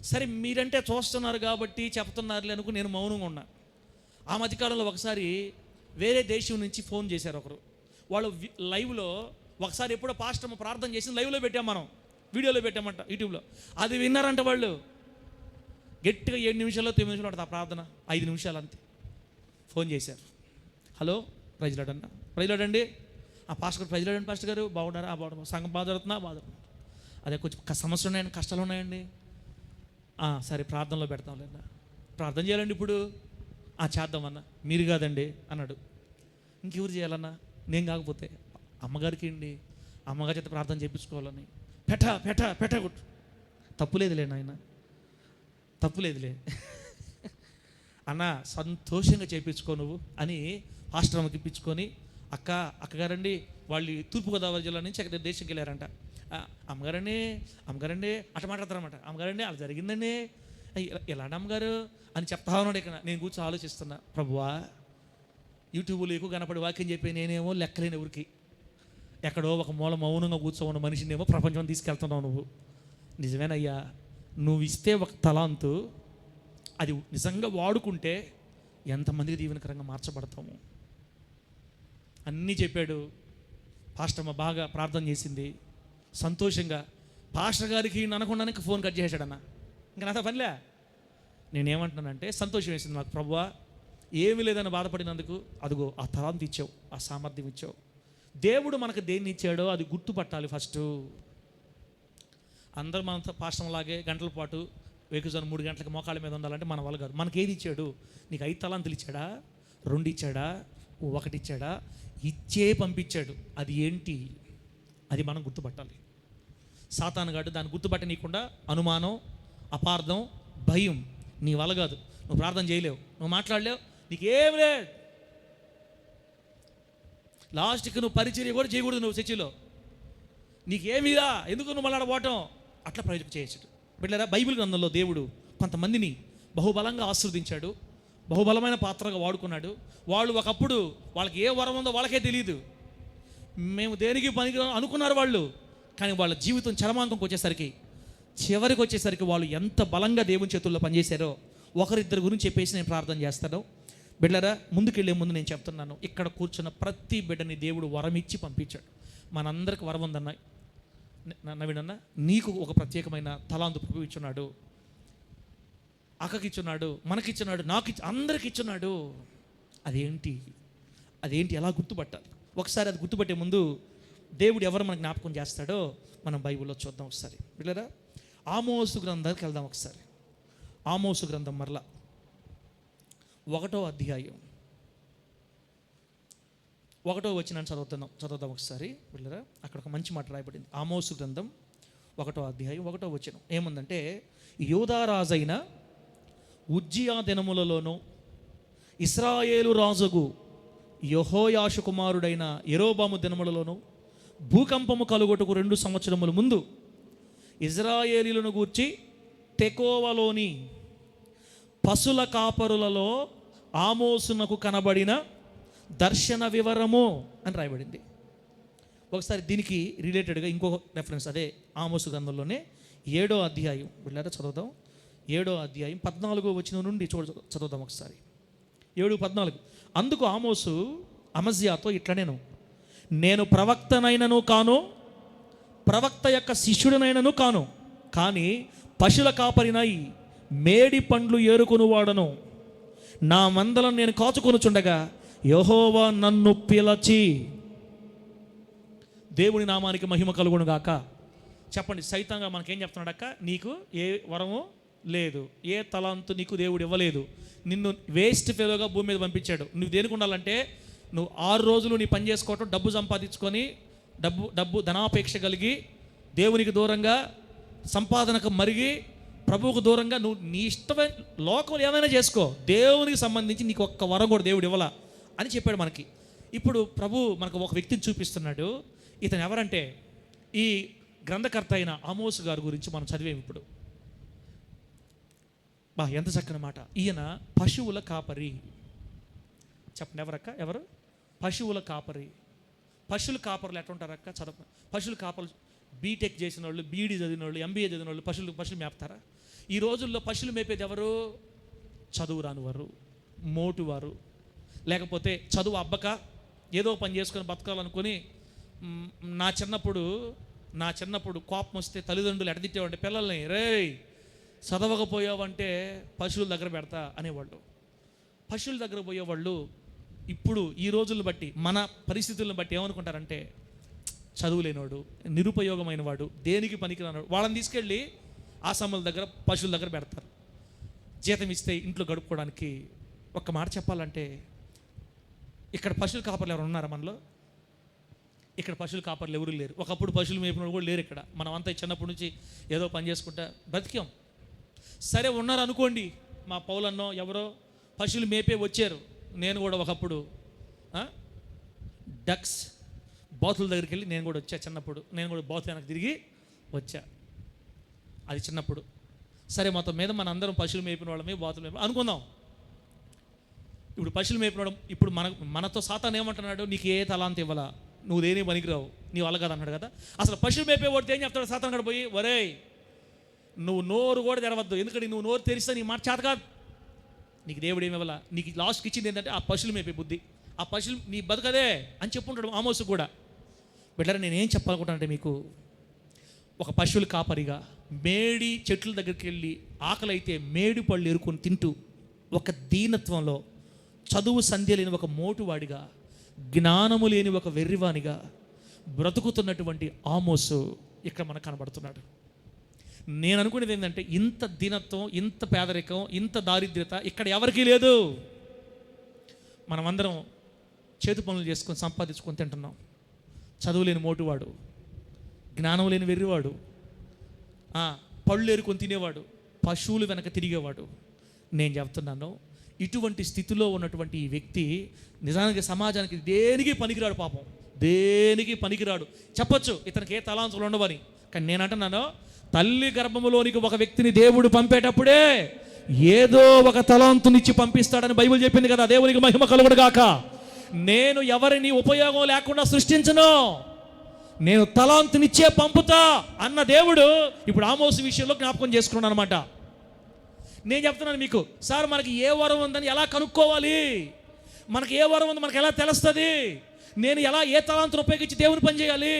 A: సరే మీరంటే చూస్తున్నారు కాబట్టి చెప్తున్నారులే అనుకుని నేను మౌనంగా ఉన్నా. ఆ మధ్యకాలంలో ఒకసారి వేరే దేశం నుంచి ఫోన్ చేశారు ఒకరు. వాళ్ళు లైవ్లో ఒకసారి ఎప్పుడో పాస్టర్ ప్రార్థన చేసి లైవ్లో పెట్టాం, మనం వీడియోలో పెట్టామంట యూట్యూబ్లో. అది విన్నారంట వాళ్ళు. గట్టిగా 7 నిమిషాల్లో 9 నిమిషాలు ఉంటుంది ఆ ప్రార్థన, 5 నిమిషాలు అంతే. ఫోన్ చేశారు, హలో ప్రైజ్ లార్డ్ అన్న, ప్రైజ్ లార్డ్ అండి. ఆ పాస్టర్ గారు, ప్రైజ్ లార్డ్ అండి పాస్టర్ గారు, బాగున్నారా? బాగున్నా. సంఘం బాధపడుతున్నా? అదే కొంచెం సమస్యలు ఉన్నాయండి, కష్టాలు ఉన్నాయండి. సరే ప్రార్థనలో పెడతాం లేదా, ప్రార్థన చేయాలండి ఇప్పుడు. చేద్దామన్నా. మీరు కాదండి అన్నాడు. ఇంకెవరు చేయాలన్నా? నేను కాకపోతే అమ్మగారికి అండి, అమ్మగారి చేత ప్రార్థన చేయించుకోవాలని. పెట్ట కొట్టు. తప్పులేదులే నాయన, తప్పులేదులే అన్న, సంతోషంగా చేయించుకో నువ్వు అని పాస్టర్ అమ్మకి ఇప్పించుకొని, అక్కగారండి వాళ్ళు తూర్పుగోదావరి జిల్లా నుంచి అక్కడ దేశంకి వెళ్ళారంట. అమ్మగారండి అట్లా మాట్లాడతారన్నమాట. అమ్మగారండి అలా జరిగిందండి, ఎలాంటి అమ్మగారు అని చెప్తా ఉన్నాడు. ఇక్కడ నేను కూర్చొని ఆలోచిస్తున్నా, ప్రభువా యూట్యూబ్లో ఎక్కువ కనపడి వాక్యం చెప్పి నేనేమో లెక్కలేని ఎవరికి, ఎక్కడో ఒక మూల మౌనంగా కూర్చోన్న మనిషినేమో ప్రపంచం తీసుకెళ్తున్నావు నువ్వు. నిజమేనయ్యా, నువ్వు ఇస్తే ఒక తలాంతు, అది నిజంగా వాడుకుంటే ఎంతమందికి దీవెనకరంగా మార్చబడతాము అన్నీ చెప్పాడు. పాస్టర్ అమ్మ బాగా ప్రార్థన చేసింది సంతోషంగా. పాస్టర్ గారికి అనకుండానే ఫోన్ కట్ చేశాడన్న. ఇంకా నాతో పనిలే. నేనేమంటున్నానంటే సంతోషం వేసింది నాకు, ప్రభువా ఏమీ లేదని బాధపడినందుకు అదిగో ఆ తలాంతు ఇచ్చావు, ఆ సామర్థ్యం ఇచ్చావు. దేవుడు మనకు దేన్ని ఇచ్చాడో అది గుర్తుపట్టాలి ఫస్ట్. అందరూ మన పాస్టర్లాగే గంటల పాటు వేకుజాను 3 గంటలకు మోకాళ్ళ మీద ఉండాలంటే మన వల్ల కాదు. మనకి ఏది ఇచ్చాడు? నీకు 5 తలాంతులు ఇచ్చాడా, 2 ఇచ్చాడా, 1 ఇచ్చాడా? ఇచ్చే పంపించాడు. అది ఏంటి? అది మనం గుర్తుపట్టాలి. సాతానుగాడు దాన్ని గుర్తుపట్టనీయకుండా అనుమానం, అపార్థం, భయం, నీ వల్ల కాదు, నువ్వు ప్రార్థన చేయలేవు, నువ్వు మాట్లాడలేవు, నీకేం లేదు, లాస్ట్కి నువ్వు పరిచర్య కూడా చేయకూడదు నువ్వు చర్చిలో, నీకేమీరా, ఎందుకు నువ్వు మళ్ళీ పోవటం, అట్లా ప్రయోజనం చేయొచ్చు. బిడ్డలారా, బైబిల్ గ్రంథంలో దేవుడు కొంతమందిని బహుబలంగా ఆశీర్వదించాడు, బహుబలమైన పాత్రగా వాడుకున్నాడు. వాళ్ళు ఒకప్పుడు వాళ్ళకి ఏ వరం ఉందో వాళ్ళకే తెలియదు, మేము దేనికి పనికి అనుకున్నారు వాళ్ళు. కానీ వాళ్ళ జీవితం చరమాంకంకి వచ్చేసరికి, చివరికి వచ్చేసరికి వాళ్ళు ఎంత బలంగా దేవుని చేతుల్లో పనిచేశారో ఒకరిద్దరి గురించి చెప్పేసి నేను ప్రార్థన చేస్తాను. బిడ్డలారా, ముందుకెళ్ళే ముందు నేను చెప్తున్నాను, ఇక్కడ కూర్చున్న ప్రతి బిడ్డని దేవుడు వరం ఇచ్చి పంపించాడు. మనందరికి వరం ఉందన్న నవీనన్న, నీకు ఒక ప్రత్యేకమైన తలాంతు ప్రభు ఇచ్చున్నాడు, అక్కకిచ్చున్నాడు, మనకిచ్చున్నాడు, అందరికి ఇచ్చున్నాడు. అదేంటి ఎలా గుర్తుపట్టాలి? ఒకసారి అది గుర్తుపట్టే ముందు దేవుడు ఎవరు మనకు జ్ఞాపకం చేస్తాడో మనం బైబిల్లో చూద్దాం ఒకసారి. బిడ్డలారా, ఆమోసు గ్రంథానికి వెళ్దాం ఒకసారి. ఆమోసు గ్రంథం మరలా 1వ అధ్యాయం 1వ వచనాన్ని చదువుదాం ఒకసారి. బిడ్డలారా, అక్కడ ఒక మంచి మాట రాయబడింది. ఆమోసు గ్రంథం 1వ అధ్యాయం 1వ వచనం ఏముందంటే, యూదా రాజైన ఉజ్జియా దినములలోనూ ఇశ్రాయేలు రాజుగు యెహోయాషు కుమారుడైన యెరోబాము దినములలోనూ భూకంపము కలుగొట్టుకు 2 సంవత్సరముల ముందు ఇజ్రాయేలీలను గూర్చి తెకోవలోని పశుల కాపరులలో ఆమోసునకు కనబడిన దర్శన వివరము అని రాయబడింది. ఒకసారి దీనికి రిలేటెడ్గా ఇంకొక రెఫరెన్స్, అదే ఆమోసు గ్రంథంలోనే 7వ అధ్యాయం బిడ్డలారా చదువుదాం. 7వ అధ్యాయం 14వ వచనం నుండి చదువుదాం ఒకసారి. 7:14. అందుకు ఆమోసు అమజ్యాతో ఇట్లనేను, నేను ప్రవక్తనైనను కాను, ప్రవక్త యొక్క శిష్యుడనైనను కాను, కానీ పశుల కాపరినై మేడి పండ్లు ఏరుకొని వాడను. నా మందలను నేను కాచుకొనుచుండగా యెహోవా నన్ను పిలచి, దేవుని నామానికి మహిమ కలుగును గాక. చెప్పండి, సైతంగా మనకేం చెప్తున్నాడక్క? నీకు ఏ వరము లేదు, ఏ తలాంతు నీకు దేవుడు ఇవ్వలేదు, నిన్ను వేస్ట్ ఫెలోగా భూమి మీద పంపించాడు. నువ్వు దేనికి ఉండాలంటే, నువ్వు 6 రోజులు నీ పని చేసుకోవటం, డబ్బు సంపాదించుకొని డబ్బు ధనాపేక్ష కలిగి దేవునికి దూరంగా, సంపాదనకు మరిగి ప్రభువుకు దూరంగా నువ్వు నీ ఇష్టమైన లోకంలో ఏమైనా చేసుకో, దేవునికి సంబంధించి నీకు ఒక్క వరం కూడా దేవుడు ఇవ్వాల అని చెప్పాడు మనకి. ఇప్పుడు ప్రభు మనకు ఒక వ్యక్తిని చూపిస్తున్నాడు. ఇతను ఎవరంటే, ఈ గ్రంథకర్త అయిన ఆమోసు గారి గురించి మనం చదివేము ఇప్పుడు. ఎంత చక్కని మాట. ఈయన పశువుల కాపరి. చెప్పండి, ఎవరక్క? ఎవరు? పశువుల కాపరి. పశువుల కాపరులు ఎట్లా ఉంటారక్క? చదువు. పశువుల కాపరులు బీటెక్ చేసిన వాళ్ళు, బీడీ చదివిన వాళ్ళు, ఎంబీఏ చదివిన వాళ్ళు పశువులు మేపుతారా? ఈ రోజుల్లో పశువులు మేపేది ఎవరు? చదువు రాని వారు, మోటువారు, లేకపోతే చదువు అబ్బక ఏదో పని చేసుకొని బతకాలనుకొని, నా చిన్నప్పుడు కోపం వస్తే తల్లిదండ్రులు ఎడదిట్టేవాడి పిల్లల్ని, రేయ్ చదవకపోయావంటే పశువుల దగ్గర పెడతా అనేవాళ్ళు. పశువుల దగ్గర పోయేవాళ్ళు ఇప్పుడు ఈ రోజులను బట్టి, మన పరిస్థితులను బట్టి ఏమనుకుంటారంటే, చదువులేనివాడు, నిరుపయోగమైన వాడు, దేనికి పనికిరానివాడు, వాళ్ళని తీసుకెళ్ళి ఆసాముల దగ్గర పశువుల దగ్గర పెడతారు. జీతం ఇస్తే ఇంట్లో గడుపుకోవడానికి. ఒక్క మాట చెప్పాలంటే, ఇక్కడ పశువుల కాపర్లు ఎవరు ఉన్నారా మనలో? ఇక్కడ పశువుల కాపర్లు ఎవరు లేరు. ఒకప్పుడు పశువులు మేపిన కూడా లేరు ఇక్కడ. మనం అంతా చిన్నప్పటి నుంచి ఏదో పని చేసుకుంటా బ్రతికాం. సరే ఉన్నారు అనుకోండి, మా పౌలన్నో ఎవరో పశువులు మేపే వచ్చారు. నేను కూడా ఒకప్పుడు డక్స్ బాతుల దగ్గరికి వెళ్ళి నేను కూడా వచ్చా. చిన్నప్పుడు నేను కూడా బాతులు వెనక్కి తిరిగి వచ్చా. అది చిన్నప్పుడు. సరే మొత్తం మీద మన అందరం పశువులు మేపిన వాళ్ళమే, బాతులు మేపి అనుకుందాం. ఇప్పుడు పశువులు మేపినడం, ఇప్పుడు మనతో సాతాను ఏమంటున్నాడు, నీకు ఏ తలాంత ఇవ్వాలా, నువ్వు దేని పనికిరావు, నీ వల్ల కదా అన్నాడు కదా. అసలు పశువులు మేపేవాడితే ఏం చెప్తాడు సాతాను కూడా పోయి, ఒరేయ్ నువ్వు నోరు కూడా తెరవద్దు, ఎందుకంటే నువ్వు నోరు తెరిస్తే నీ మాట చేత కాదు, నీకు దేవుడు ఏమి ఇవ్వాలా, నీకు లాస్ట్కి ఇచ్చింది ఏంటంటే ఆ పశువులు మేపే బుద్ధి, ఆ పశువులు నీ బతుకదే అని చెప్పుంటాడు ఆమోసు కూడా. బిడ్డరా నేనేం చెప్పాలనుకుంటానంటే, మీకు ఒక పశువుల కాపరిగా మేడి చెట్ల దగ్గరికి వెళ్ళి ఆకలి అయితే మేడి పళ్ళు ఎరుకొని తింటూ, ఒక దీనత్వంలో చదువు సంధ్య లేని ఒక మోటువాడిగా, జ్ఞానము లేని ఒక వెర్రివానిగా బ్రతుకుతున్నటువంటి ఆమోసు ఇక్కడ మనకు కనబడుతున్నాడు. నేను అనుకునేది ఏంటంటే, ఇంత దీనత్వం, ఇంత పేదరికం, ఇంత దారిద్ర్యత ఇక్కడ ఎవరికీ లేదు. మనమందరం చేతి పనులు చేసుకొని సంపాదించుకొని తింటున్నాం. చదువు లేని మోటువాడు, జ్ఞానం లేని వెర్రివాడు, పళ్ళు ఏరుకొని తినేవాడు, పశువులు వెనక తిరిగేవాడు. నేను చెప్తున్నాను, ఇటువంటి స్థితిలో ఉన్నటువంటి ఈ వ్యక్తి నిజానికి సమాజానికి దేనికి పనికిరాడు. పాపం దేనికి పనికిరాడు. చెప్పొచ్చు ఇతనికి ఏ తలాంతులు ఉండవని, కానీ నేను అంటున్నాను, తల్లి గర్భములోనికి ఒక వ్యక్తిని దేవుడు పంపేటప్పుడే ఏదో ఒక తలాంతునిచ్చి పంపిస్తాడని బైబిల్ చెప్పింది కదా. దేవునికి మహిమ కలుగును గాక. నేను ఎవరిని ఉపయోగం లేకుండా సృష్టించను, నేను తలాంతునిచ్చే పంపుతా అన్న దేవుడు ఇప్పుడు ఆమోసు విషయంలో జ్ఞాపకం చేసుకున్నాను అనమాట. నేను చెప్తున్నాను మీకు, సార్ మనకి ఏ వరం ఉందని ఎలా కనుక్కోవాలి, మనకి ఏ వరం ఉంది మనకి ఎలా తెలుస్తుంది, నేను ఎలా ఏ తలాంతును ఉపయోగించి దేవుని పని చేయాలి,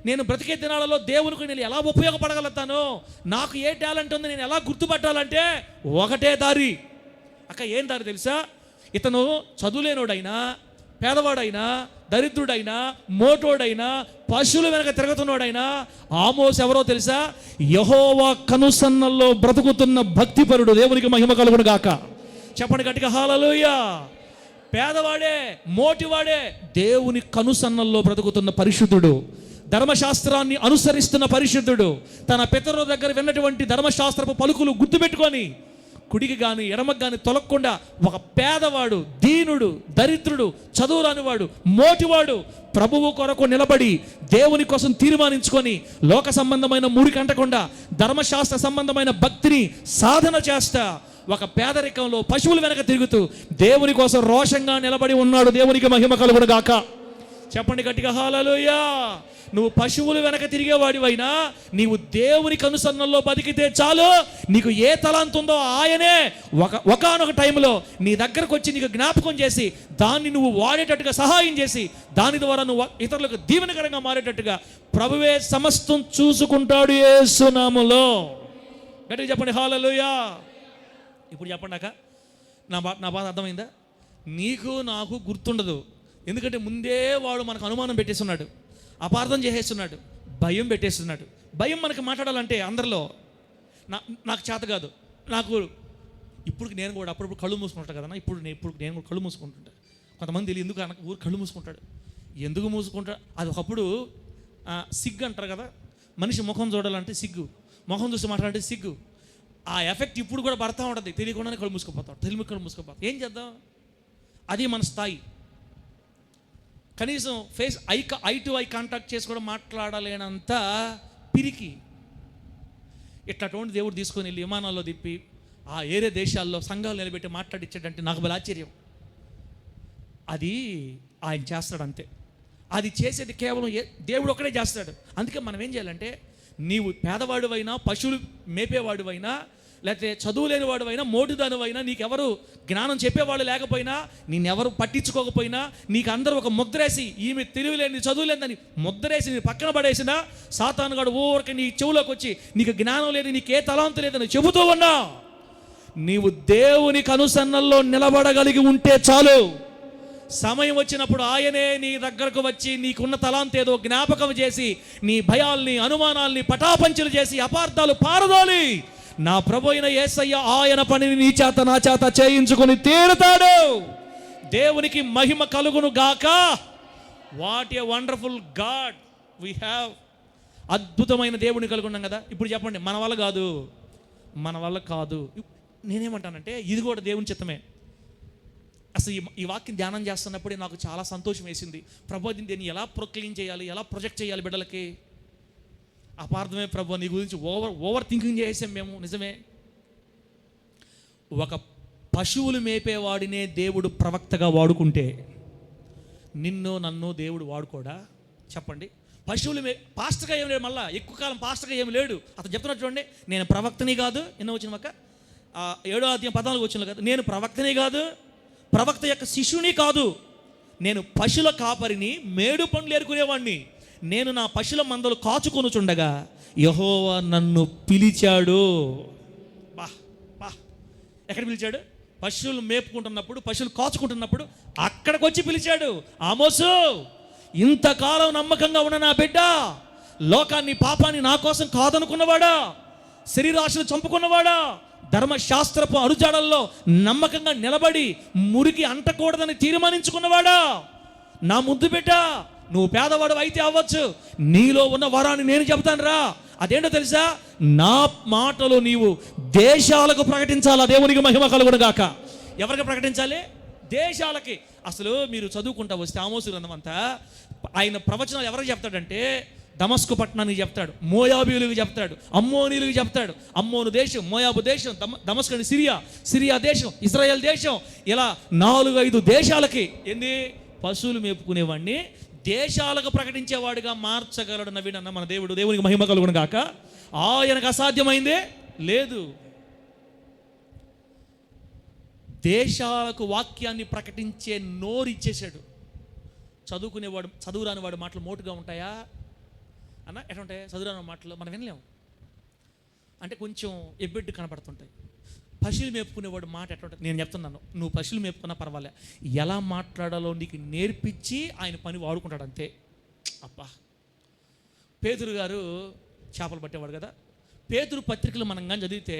A: నేను బ్రతికే దినాలలో దేవునికి నేను ఎలా ఉపయోగపడగలుగుతాను, నాకు ఏ టాలెంట్ ఉంది నేను ఎలా గుర్తుపట్టాలంటే ఒకటే దారి. అక్క ఏం దారి తెలుసా? ఇతను చదువులేనోడైనా, పేదవాడైనా, దరిద్రుడైనా, మోటోడైనా, పశువుల వెనక తిరుగుతున్నోడైనా, ఆమోసు ఎవరో తెలుసా? యెహోవా కనుసన్నల్లో బ్రతుకుతున్న భక్తిపరుడు. దేవునికి మహిమ కలుగును గాక. చెప్పండి గట్టిగా హల్లెలూయా. పేదవాడే, మోటివాడే, దేవుని కనుసన్నల్లో బ్రతుకుతున్న పరిశుద్ధుడు, ధర్మశాస్త్రాన్ని అనుసరిస్తున్న పరిశుద్ధుడు, తన పితరుల దగ్గర విన్నటువంటి ధర్మశాస్త్రపు పలుకులు గుర్తుపెట్టుకొని కుడికి కానీ ఎడమకు కానీ తొలగకుండా ఒక పేదవాడు, దీనుడు, దరిద్రుడు, చదువురానివాడు, మోటివాడు ప్రభువు కొరకు నిలబడి దేవుని కోసం తీర్మానించుకొని లోక సంబంధమైన మురికి అంటకుండా ధర్మశాస్త్ర సంబంధమైన భక్తిని సాధన చేస్తా ఒక పేదరికంలో పశువుల వెనక తిరుగుతూ దేవుని కోసం రోషంగా నిలబడి ఉన్నాడు. దేవునికి మహిమ కలుగును గాక. చెప్పండి గట్టిగా హల్లెలూయా. నువ్వు పశువులు వెనక తిరిగేవాడివైనా నీవు దేవునికి అనుసరణలో బతికితే చాలు. నీకు ఏ తలాంతు ఉందో ఆయనే ఒకానొక టైంలో నీ దగ్గరకు వచ్చి నీకు జ్ఞాపకం చేసి దాన్ని నువ్వు వాడేటట్టుగా సహాయం చేసి దాని ద్వారా నువ్వు ఇతరులకు దీవెనకరంగా మారేటట్టుగా ప్రభువే సమస్తం చూసుకుంటాడు యేసు నామములో. గట్టిగా చెప్పండి హల్లెలూయా. ఇప్పుడు చెప్పండి అక్క, నా బాధ అర్థమైందా? నీకు నాకు గుర్తుండదు, ఎందుకంటే ముందే వాడు మనకు అనుమానం పెట్టేస్తున్నాడు, అపార్థం చేసేస్తున్నాడు, భయం పెట్టేస్తున్నాడు. భయం మనకి మాట్లాడాలంటే అందరిలో నాకు చేత కాదు, నాకు ఇప్పుడు నేను కూడా అప్పుడప్పుడు కళ్ళు మూసుకుంటాను కదా. ఇప్పుడు నేను కూడా కళ్ళు మూసుకుంటుంటా. కొంతమంది తెలియదు ఎందుకు అన్న ఊరు కళ్ళు మూసుకుంటాడు, ఎందుకు మూసుకుంటాడు. అది ఒకప్పుడు సిగ్గు అంటారు కదా, మనిషి ముఖం చూడాలంటే సిగ్గు, ముఖం చూసి మాట్లాడాలంటే సిగ్గు. ఆ ఎఫెక్ట్ ఇప్పుడు కూడా పడతా ఉంటుంది, తెలియకుండానే కళ్ళు మూసుకుపోతాడు, కళ్ళు మూసుకుపోతాం. ఏం చేద్దాం? అది మన స్థాయి. కనీసం ఐ టు ఐ కాంటాక్ట్ చేసి కూడా మాట్లాడలేనంత పిరికి. ఇట్లాంటి దేవుడు తీసుకొని వెళ్ళి విమానాల్లో తిప్పి ఆ ఏరే దేశాల్లో సంఘాలు నిలబెట్టి మాట్లాడిచ్చాడంటే నాకు బల ఆశ్చర్యం. అది ఆయన చేస్తాడు అంతే. అది చేసేది కేవలం దేవుడు ఒక్కడే చేస్తాడు. అందుకే మనం ఏం చేయాలంటే, నీవు పేదవాడివైనా, పశువులు మేపేవాడివైనా, లేకపోతే చదువు లేని వాడు అయినా మోటుదాను అయినా, నీకెవరు జ్ఞానం చెప్పేవాళ్ళు లేకపోయినా, నిన్నెవరు పట్టించుకోకపోయినా, నీకు అందరూ ఒక ముద్రేసి ఈమె తెలివి లేని చదువు లేదని ముద్రేసి నీ పక్కన పడేసినా, సాతానుగాడు ఊరికి నీ చెవులోకి వచ్చి నీకు జ్ఞానం లేదు, నీకే తలాంతు లేదని చెబుతూ ఉన్నా, నీవు దేవుని కనుసన్నల్లో నిలబడగలిగి ఉంటే చాలు. సమయం వచ్చినప్పుడు ఆయనే నీ దగ్గరకు వచ్చి నీకున్న తలాంతేదో జ్ఞాపకం చేసి నీ భయాల్ని అనుమానాల్ని పటాపంచలు చేసి అపార్థాలు పారదోలి నా ప్రభు అయిన యేసయ్య ఆయన పనిని నీ చేత నా చేత చేయించుకొని తీరుతాడు. దేవునికి మహిమ కలుగును గాక. What a wonderful God we have. అద్భుతమైన దేవుని కలుగున్నాం కదా. ఇప్పుడు చెప్పండి, మన వల్ల కాదు. నేనేమంటానంటే ఇది కూడా దేవుని చిత్తమే. అసలు ఈ వాక్యం ధ్యానం చేస్తున్నప్పుడే నాకు చాలా సంతోషం వేసింది. ప్రభు దీన్ని ఎలా ప్రొక్లెయిమ్ చేయాలి, ఎలా ప్రొజెక్ట్ చేయాలి బిడ్డలకి. అపార్థమే ప్రభు, నీ గురించి ఓవర్ థింకింగ్ చేసాం మేము. నిజమే. ఒక పశువులు మేపేవాడినే దేవుడు ప్రవక్తగా వాడుకుంటే నిన్ను నన్ను దేవుడు వాడుకోడా? చెప్పండి. పశువులు పాస్టర్గా ఏం లేడు, మళ్ళీ ఎక్కువ కాలం పాస్టర్గా ఏమి లేడు. అతను చెప్తున్నట్టు చూడండి, నేను ప్రవక్తని కాదు. ఎన్నో వచ్చిన మాక 7వ అధ్యాయం 14 వచ్చిన కదా, నేను ప్రవక్తని కాదు, ప్రవక్త యొక్క శిష్యుని కాదు, నేను పశువుల కాపరిని, మేడు పండ్లు ఏరుకునేవాడిని. నేను నా పశువుల మందలు కాచుకొనుచుండగా యెహోవా నన్ను పిలిచాడు. ఎక్కడ పిలిచాడు? పశువులు మేపుకుంటున్నప్పుడు, పశువులు కాచుకుంటున్నప్పుడు అక్కడికి వచ్చి పిలిచాడు. ఆమోసు, ఇంతకాలం నమ్మకంగా ఉన్న నా బిడ్డ, లోకాన్ని పాపాన్ని నా కోసం కాదనుకున్నవాడా, శరీరాశను చంపుకున్నవాడా, ధర్మశాస్త్రపు అడుజాడల్లో నమ్మకంగా నిలబడి మురికి అంటకూడదని తీర్మానించుకున్నవాడా, నా ముద్దు బిడ్డ, నువ్వు పేదవాడు అయితే అవ్వచ్చు, నీలో ఉన్న వరాన్ని నేను చెబుతాను రా. అదేంటో తెలుసా? నా మాటలు నీవు దేశాలకు ప్రకటించాలా. దేవునికి మహిమ కలుగును గాక. ఎవరికి ప్రకటించాలి? దేశాలకి. అసలు మీరు చదువుకుంటా వస్తే ఆమోసు గ్రంథం అంతా ఆయన ప్రవచనాలు ఎవరికి చెప్తాడంటే, దమస్కు పట్టణానికి చెప్తాడు, మోయాబీయులకు చెప్తాడు, అమ్మోనీలకు చెప్తాడు. అమ్మోను దేశం, మోయాబు దేశం, దమస్కు అని సిరియా దేశం, ఇజ్రాయెల్ దేశం, ఇలా 4-5 దేశాలకి ఏంది పశువులు మేపుకునేవాడిని దేశాలకు ప్రకటించేవాడిగా మార్చగలడు నవీనన్న మన దేవుడు. దేవునికి మహిమ కలుగును గాక. ఆయనకు అసాధ్యమైందే లేదు. దేశాలకు వాక్యాన్ని ప్రకటించే నోరు ఇచ్చేశాడు. చదువుకునేవాడు, చదువు రాని వాడు మాటలు మోటుగా ఉంటాయా అన్న? ఎట్లా ఉంటాయి? చదువురాని మాటలు మనం వినలేము. అంటే కొంచెం ఎబ్బెడ్డు కనపడుతుంటాయి. పశువులు మేపుకునేవాడు మాట ఎట్లా ఉంటుంది? నేను చెప్తున్నాను, నువ్వు పశువులు మేపుకున్నా పర్వాలే, ఎలా మాట్లాడాలో నీకు నేర్పించి ఆయన పని వాడుకుంటాడు అంతే. అబ్బా, పేతురు గారు చేపలు పట్టేవాడు కదా. పేతురు పత్రికలు మనం కానీ చదివితే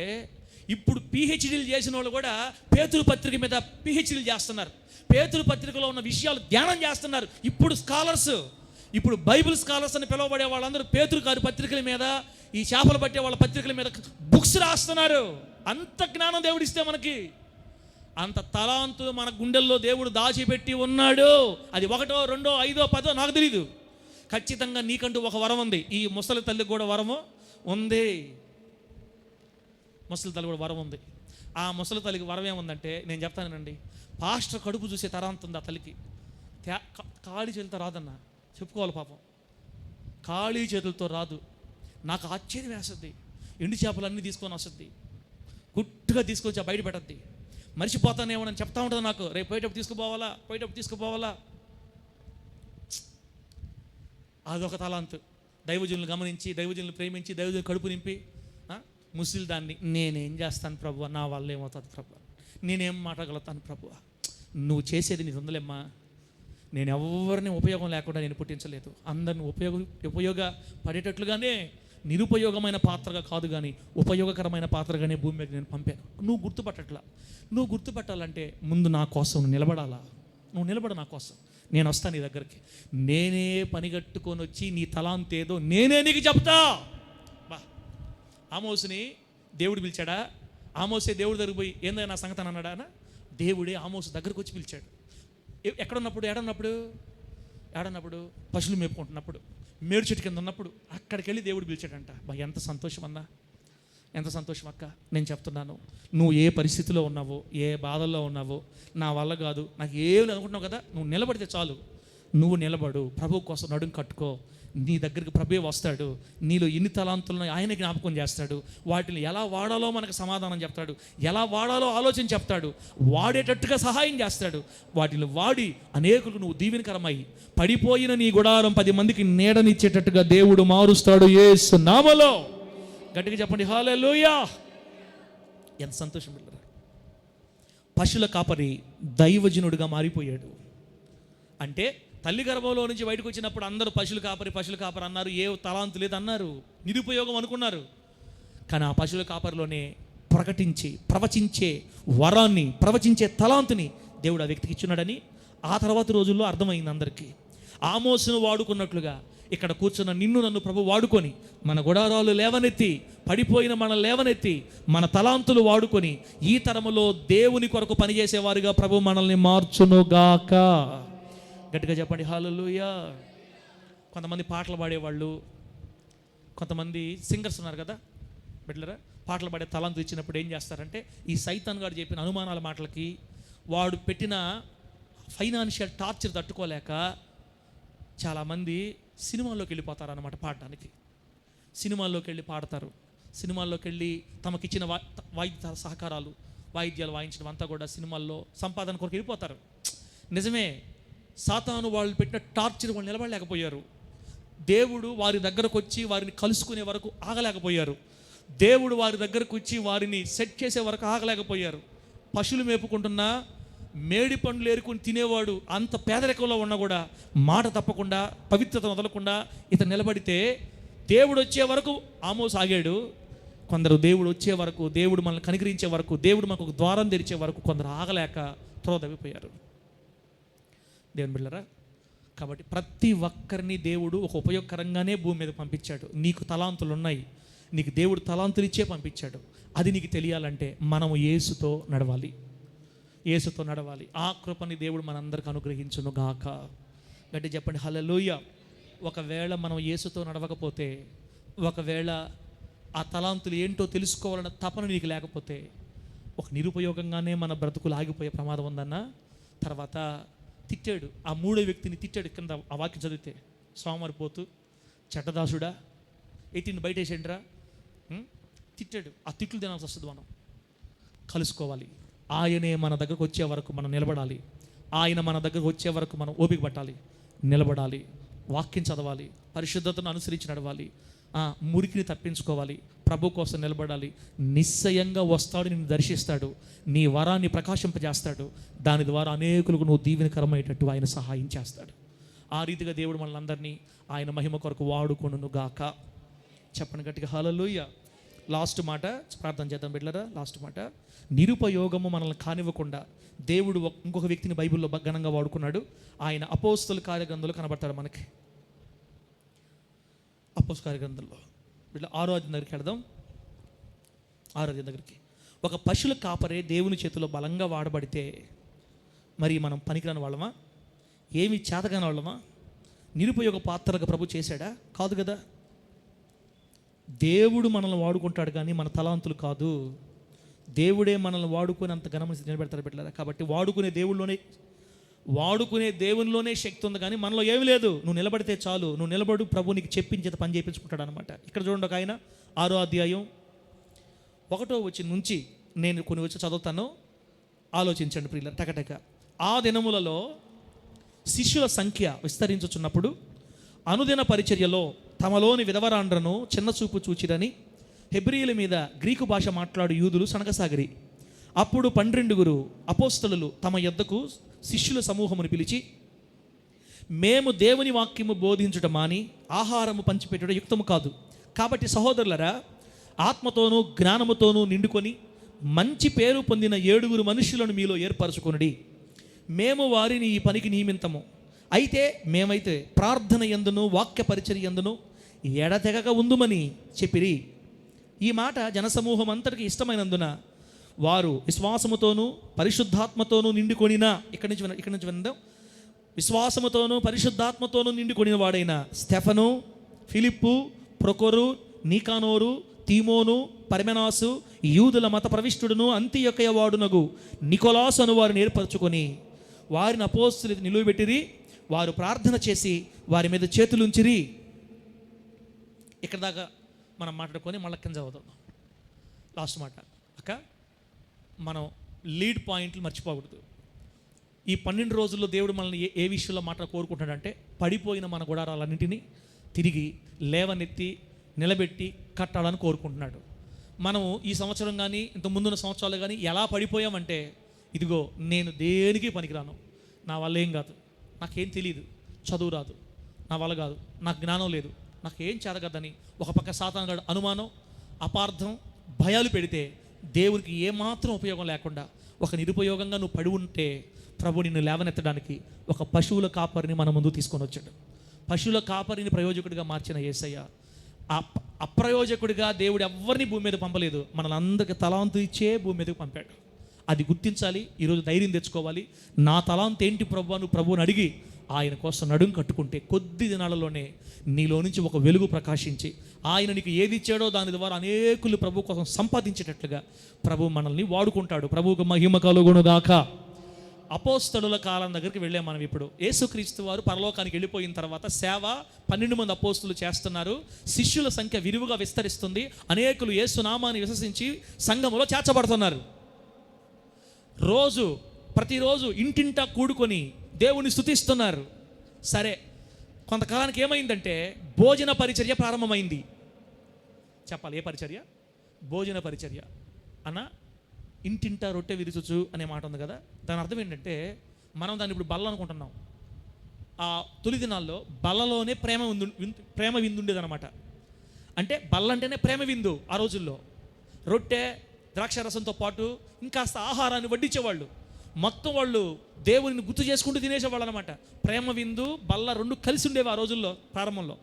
A: ఇప్పుడు పిహెచ్డీలు చేసిన వాళ్ళు కూడా పేతురు పత్రిక మీద పిహెచ్డీలు చేస్తున్నారు. పేతురు పత్రికలో ఉన్న విషయాలు ధ్యానం చేస్తున్నారు. ఇప్పుడు స్కాలర్స్, ఇప్పుడు బైబిల్ స్కాలర్స్ అని పిలువబడే వాళ్ళందరూ పేతురు గారి పత్రికల మీద, ఈ చేపలు పట్టే వాళ్ళ పత్రికల మీద బుక్స్ రాస్తున్నారు. అంత జ్ఞానం దేవుడు ఇస్తే మనకి, అంత తలాంతు మన గుండెల్లో దేవుడు దాచిపెట్టి ఉన్నాడు. అది 1, 2, 5, 10 నాకు తెలీదు. ఖచ్చితంగా నీకంటూ ఒక వరం ఉంది. ఈ ముసలి తల్లికి కూడా వరము ఉంది. ముసలి తల్లి కూడా వరం ఉంది. ఆ ముసలి తల్లికి వరం ఏముందంటే నేను చెప్తానండి, పాస్టర్ కడుపు చూసే తరాంత ఉంది ఆ తల్లికి. ఖాళీ చేతులతో రాదన్న, చెప్పుకోవాలి పాపం, ఖాళీ చేతులతో రాదు. నాకు ఆశ్చర్యం వేస్తుంది. ఎండు చేపలన్నీ తీసుకొని వస్తుంది, గుట్టుగా తీసుకొచ్చి బయట పెట్టద్ది. మర్చిపోతానేమోనని చెప్తా ఉంటుంది నాకు, రేపు పోయేటప్పుడు తీసుకుపోవాలా. అదొక తలాంతు. దైవజనులు గమనించి, దైవజనులు ప్రేమించి, దైవజనులు కడుపు నింపి ముసిలి దాన్ని నేనేం చేస్తాను ప్రభువా, నా వల్ల ఏమవుతుంది ప్రభువా, నేనేం మాట్లాడగలుగుతాను ప్రభువా, నువ్వు చేసేది నీకు ఉందలేమ్మా, నేను ఎవరిని ఉపయోగం లేకుండా నేను పుట్టించలేదు, అందరిని ఉపయోగపడేటట్లుగానే, నిరుపయోగమైన పాత్రగా కాదు కానీ ఉపయోగకరమైన పాత్రగానే భూమి మీద నేను పంపాను. నువ్వు గుర్తుపట్టాలంటే ముందు నా కోసం నువ్వు నిలబడాలా. నువ్వు నిలబడు నా కోసం, నేను వస్తాను నీ దగ్గరికి. నేనే పనిగట్టుకొని వచ్చి నీ తలాంతేదో నేనే నీకు చెప్తా. ఆమోసుని దేవుడు పిలిచాడా? ఆమోసే దేవుడి దగ్గరికి పోయి ఏందైనా నా సంగతి అన్నాడా? దేవుడే ఆమోసు దగ్గరకు వచ్చి పిలిచాడు. ఏడన్నప్పుడు పశువులు మేపుకుంటున్నప్పుడు, మేడు చెట్టు కింద ఉన్నప్పుడు అక్కడికి వెళ్ళి దేవుడు పిలిచాడంట. ఎంత సంతోషం అన్నా, ఎంత సంతోషం అక్క. నేను చెప్తున్నాను, నువ్వు ఏ పరిస్థితిలో ఉన్నావో, ఏ బాధల్లో ఉన్నావో, నా వల్ల కాదు, నాకు ఏమి అనుకుంటున్నావు కదా, నువ్వు నిలబడితే చాలు, నువ్వు నిలబడు, ప్రభు కోసం నడుం కట్టుకో. నీ దగ్గరికి ప్రభువే వస్తాడు. నీలో ఎన్ని తలాంతులను ఆయన జ్ఞాపకం చేస్తాడు. వాటిని ఎలా వాడాలో మనకు సమాధానం చెప్తాడు, ఎలా వాడాలో ఆలోచన చెప్తాడు, వాడేటట్టుగా సహాయం చేస్తాడు. వాటిని వాడి అనేకులకు నువ్వు దీవెనకరమై పడిపోయిన నీ గుడారం 10 మందికి నీడనిచ్చేటట్టుగా దేవుడు మారుస్తాడు యేసు నామములో. గట్టిగా చెప్పండి హల్లెలూయా. ఎంత సంతోషం పిల్లరా. పశువుల కాపరి దైవజనుడిగా మారిపోయాడు. అంటే తల్లి గర్భంలో నుంచి బయటకు వచ్చినప్పుడు అందరూ పశువుల కాపరి అన్నారు. ఏ తలాంతు లేదు అన్నారు, నిరుపయోగం అనుకున్నారు. కానీ ఆ పశువుల కాపరిలోనే ప్రవచించే వరాన్ని, ప్రవచించే తలాంతుని దేవుడు ఆ వ్యక్తికి ఇచ్చున్నాడని ఆ తర్వాత రోజుల్లో అర్థమైంది అందరికీ. ఆమోసును వాడుకున్నట్లుగా ఇక్కడ కూర్చున్న నిన్ను నన్ను ప్రభు వాడుకొని మన గుడారాలు లేవనెత్తి, పడిపోయిన మన లేవనెత్తి, మన తలాంతులు వాడుకొని ఈ తరములో దేవుని కొరకు పనిచేసేవారుగా ప్రభు మనల్ని మార్చునుగాక. గట్టిగా చెప్పండి హల్లెలూయా. కొంతమంది పాటలు పాడేవాళ్ళు, కొంతమంది సింగర్స్ ఉన్నారు కదా బిడ్డలరా. పాటలు పాడే తలాంతు ఇచ్చినప్పుడు ఏం చేస్తారంటే ఈ సైతాన్ గారు చెప్పిన అనుమానాల మాటలకి, వాడు పెట్టిన ఫైనాన్షియల్ టార్చర్ తట్టుకోలేక చాలామంది సినిమాల్లోకి వెళ్ళిపోతారు అన్నమాట పాడడానికి. సినిమాల్లోకి వెళ్ళి పాడతారు. సినిమాల్లోకి వెళ్ళి తమకిచ్చిన వాయిద్య సహకారాలు, వాయిద్యాలు వాయించడం అంతా కూడా సినిమాల్లో సంపాదన కొరకు వెళ్ళిపోతారు. నిజమే, సాతాను వాళ్ళు పెట్టిన టార్చర్ వాళ్ళు నిలబడలేకపోయారు. దేవుడు వారి దగ్గరకు వచ్చి వారిని కలుసుకునే వరకు ఆగలేకపోయారు. దేవుడు వారి దగ్గరకు వచ్చి వారిని సెట్ చేసే వరకు ఆగలేకపోయారు. పశువులు మేపుకుంటున్నా మేడి పండ్లు ఏరుకుని తినేవాడు అంత పేదరికంలో ఉన్నా కూడా మాట తప్పకుండా, పవిత్రత వదలకుండా ఇతను నిలబడితే దేవుడు వచ్చే వరకు ఆమోస్ ఆగాడు. కొందరు దేవుడు వచ్చే వరకు, దేవుడు మనల్ని కనికరించే వరకు, దేవుడు మనకు ఒక ద్వారం తెరిచే వరకు కొందరు ఆగలేక త్రోదవిపోయారు. దేవుని బిడ్డలారా, కాబట్టి ప్రతి ఒక్కరిని దేవుడు ఒక ఉపయోగకరంగానే భూమి మీద పంపించాడు. నీకు తలాంతులు ఉన్నాయి, నీకు దేవుడు తలాంతులు ఇచ్చే పంపించాడు. అది నీకు తెలియాలంటే మనము యేసుతో నడవాలి, యేసుతో నడవాలి. ఆ కృపని దేవుడు మనందరికి అనుగ్రహించును గాక. గట్టి చెప్పండి హల్లెలూయా. ఒకవేళ మనం యేసుతో నడవకపోతే, ఒకవేళ ఆ తలాంతులు ఏంటో తెలుసుకోవాలన్న తపన నీకు లేకపోతే, ఒక నిరుపయోగంగానే మన బ్రతుకులు ఆగిపోయే ప్రమాదం ఉందన్న. తర్వాత తిట్టాడు, ఆ 3వ వ్యక్తిని తిట్టాడు. కింద ఆ వాక్యం చదివితే, సోమరిపోతు, చెడ్డదాసుడా, ఎట్టిని బయటేసేండ్రా తిట్టాడు. ఆ తిట్లు తినాల్సి వస్తుంది. మనం కలుసుకోవాలి. ఆయనే మన దగ్గరకు వచ్చే వరకు మనం నిలబడాలి. ఆయన మన దగ్గరకు వచ్చే వరకు మనం ఓపిక పట్టాలి, నిలబడాలి, వాక్యం చదవాలి, పరిశుద్ధతను అనుసరించి నడవాలి, మురికిని తప్పించుకోవాలి, ప్రభు కోసం నిలబడాలి. నిశ్చయంగా వస్తాడు, నిన్ను దర్శిస్తాడు, నీ వరాన్ని ప్రకాశింపజేస్తాడు. దాని ద్వారా అనేకులకు నువ్వు దీవెనకరమయ్యేటట్టు ఆయన సహాయం చేస్తాడు. ఆ రీతిగా దేవుడు మనల్ని ఆయన మహిమ కొరకు వాడుకొనును గాక. చెప్పండి గట్టిగా హల్లెలూయా. లాస్ట్ మాట ప్రార్థన చేద్దాం బిడ్డలారా. లాస్ట్ మాట, నిరుపయోగము మనల్ని కానివ్వకుండా దేవుడు ఇంకొక వ్యక్తిని బైబిల్లో ఘనంగా వాడుకున్నాడు. ఆయన అపోస్తల కార్యగ్రంథంలో కనబడతాడు మనకి. అపోస్తల కార్యగ్రంథంలో వీళ్ళ 6వ అధ్యాయం దగ్గరికి వెళదాం. 6వ అధ్యాయం దగ్గరికి. ఒక పశువుల కాపరే దేవుని చేతిలో బలంగా వాడబడితే మరి మనం పనికిరాని వాళ్ళమా? ఏమి చేతగాని వాళ్ళమా? నిరుపయోగ పాత్రగా ప్రభు చేశాడా? కాదు కదా. దేవుడు మనల్ని వాడుకుంటాడు, కానీ మన తలాంతులు కాదు. దేవుడే మనల్ని వాడుకొని అంత ఘనమైన నిలబెడతారు బిడ్డలారా. కాబట్టి వాడుకునే దేవునిలోనే శక్తి ఉంది, కానీ మనలో ఏమీ లేదు. నువ్వు నిలబడితే చాలు, నువ్వు నిలబడు, ప్రభు నీకు చెప్పించేది పని చేయించుకుంటాడు అనమాట. ఇక్కడ చూడండి, ఒక ఆయన 6వ అధ్యాయం 1వ వచనం నుంచి నేను కొన్ని వచ్చి చదువుతాను, ఆలోచించండి ప్రియులారా టకటక. ఆ దినములలో శిష్యుల సంఖ్య విస్తరించుచున్నప్పుడు అనుదిన పరిచర్యలో తమలోని విధవరాండ్రను చిన్న చూపు చూచిరని హెబ్రీయుల మీద గ్రీకు భాష మాట్లాడు యూదులు సనగసాగిరి. అప్పుడు 12 అపోస్తలులు తమ యొద్దకు శిష్యుల సమూహమును పిలిచి, మేము దేవుని వాక్యము బోధించుట మాని ఆహారము పంచిపెట్టుట యుక్తము కాదు. కాబట్టి సహోదరులరా, ఆత్మతోనూ జ్ఞానముతోనూ నిండుకొని మంచి పేరు పొందిన 7 మనుషులను మీలో ఏర్పరచుకొనుడి. మేము వారిని ఈ పనికి నియమింతము. మేమైతే ప్రార్థన యందును వాక్య పరిచర్య యందును ఎడతెగక ఉందుమని చెప్పిరి. ఈ మాట జనసమూహం అంతటికి ఇష్టమైనందున వారు విశ్వాసముతోనూ పరిశుద్ధాత్మతోనూ నిండుకొనిన, ఇక్కడి నుంచి విందాం. విశ్వాసముతోనూ పరిశుద్ధాత్మతోనూ నిండుకొనిన వాడైన స్టెఫను, ఫిలిప్పు, ప్రొకొరు, నీకానోరు, తీమోను, పర్మెనాసు, యూదుల మత ప్రవిష్టుడును అంతియొకయ వాడునగు నికోలాసు అను వారిని ఏర్పరచుకొని వారిని అపోస్తలులు నిలువబెట్టిరి. వారు ప్రార్థన చేసి వారి మీద చేతులుంచిరి. ఇక్కడ దాకా మనం మాట్లాడుకొని మళ్ళీ కింద చదువుతాం. లాస్ట్ మాట అక్క, మనం లీడ్ పాయింట్లు మర్చిపోకూడదు. ఈ 12 రోజుల్లో దేవుడు మనల్ని ఏ విషయంలో మాట కోరుకుంటాడంటే, పడిపోయిన మన గుడారాలన్నింటినీ తిరిగి లేవనెత్తి నిలబెట్టి కట్టాలని కోరుకుంటున్నాడు. మనం ఈ సంవత్సరం కానీ ఇంత ముందున్న సంవత్సరాలు కానీ ఎలా పడిపోయామంటే, ఇదిగో నేను దేనికి పనికిరాను, నా వల్ల ఏం కాదు, నాకేం తెలియదు, చదువు రాదు, నా వల్ల కాదు, నాకు జ్ఞానం లేదు, నాకేం చేతగదని ఒక పక్క సాతానుగాడు అనుమానం, అపార్థం, భయాలు పెడితే దేవునికి ఏమాత్రం ఉపయోగం లేకుండా ఒక నిరుపయోగంగా నువ్వు పడి ఉంటే, ప్రభు నిన్ను లేవనెత్తడానికి ఒక పశువుల కాపరిని మన ముందు తీసుకొని వచ్చాడు. పశువుల కాపరిని ప్రయోజకుడిగా మార్చిన యేసయ్య అప్రయోజకుడిగా దేవుడు ఎవరిని భూమి మీద పంపలేదు, మనల్ని అందరికీ తలాంతు ఇచ్చే భూమి మీదకి పంపాడు. అది గుర్తించాలి. ఈరోజు ధైర్యం తెచ్చుకోవాలి. నా తలాంతు ఏంటి ప్రభు, నువ్వు ప్రభువుని అడిగి ఆయన కోసం నడుం కట్టుకుంటే కొద్ది దినాలలోనే నీలో నుంచి ఒక వెలుగు ప్రకాశించి ఆయన నీకు ఏది ఇచ్చాడో దాని ద్వారా అనేకులు ప్రభు కోసం సంపాదించేటట్లుగా ప్రభు మనల్ని వాడుకుంటాడు. ప్రభువుకు మహిమ కలుగునుగాక. అపోస్తలుల కాలం దగ్గరికి వెళ్ళాం మనం. ఇప్పుడు యేసుక్రీస్తు వారు పరలోకానికి వెళ్ళిపోయిన తర్వాత సేవ 12 మంది అపోస్తులు చేస్తున్నారు. శిష్యుల సంఖ్య విరివిగా విస్తరిస్తుంది. అనేకులు యేసునామాన్ని విశ్వసించి సంఘములో చేర్చబడుతున్నారు. ప్రతిరోజు ఇంటింటా కూడుకొని దేవుని స్తుతిస్తున్నారు. సరే, కొంతకాలానికి ఏమైందంటే భోజన పరిచర్య ప్రారంభమైంది. చెప్పాలి, ఏ పరిచర్య? భోజన పరిచర్య అన్న ఇంటింటా రొట్టె విరుచుచు అనే మాట ఉంది కదా. దాని అర్థం ఏంటంటే, మనం దాన్ని ఇప్పుడు బల్ల అనుకుంటున్నాం. ఆ తొలి దినాల్లో బల్లలోనే ప్రేమ విందు ఉండేదన్నమాట. అంటే బల్ల అంటేనే ప్రేమ విందు. ఆ రోజుల్లో రొట్టె ద్రాక్షరసంతో పాటు ఇంకాస్త ఆహారాన్ని వడ్డించేవాళ్ళు. మొత్తం వాళ్ళు దేవుని గుర్తు చేసుకుంటూ తినేసేవాళ్ళు అనమాట. ప్రేమ విందు, బల్ల 2 కలిసి ఉండేవి ఆ రోజుల్లో ప్రారంభంలో.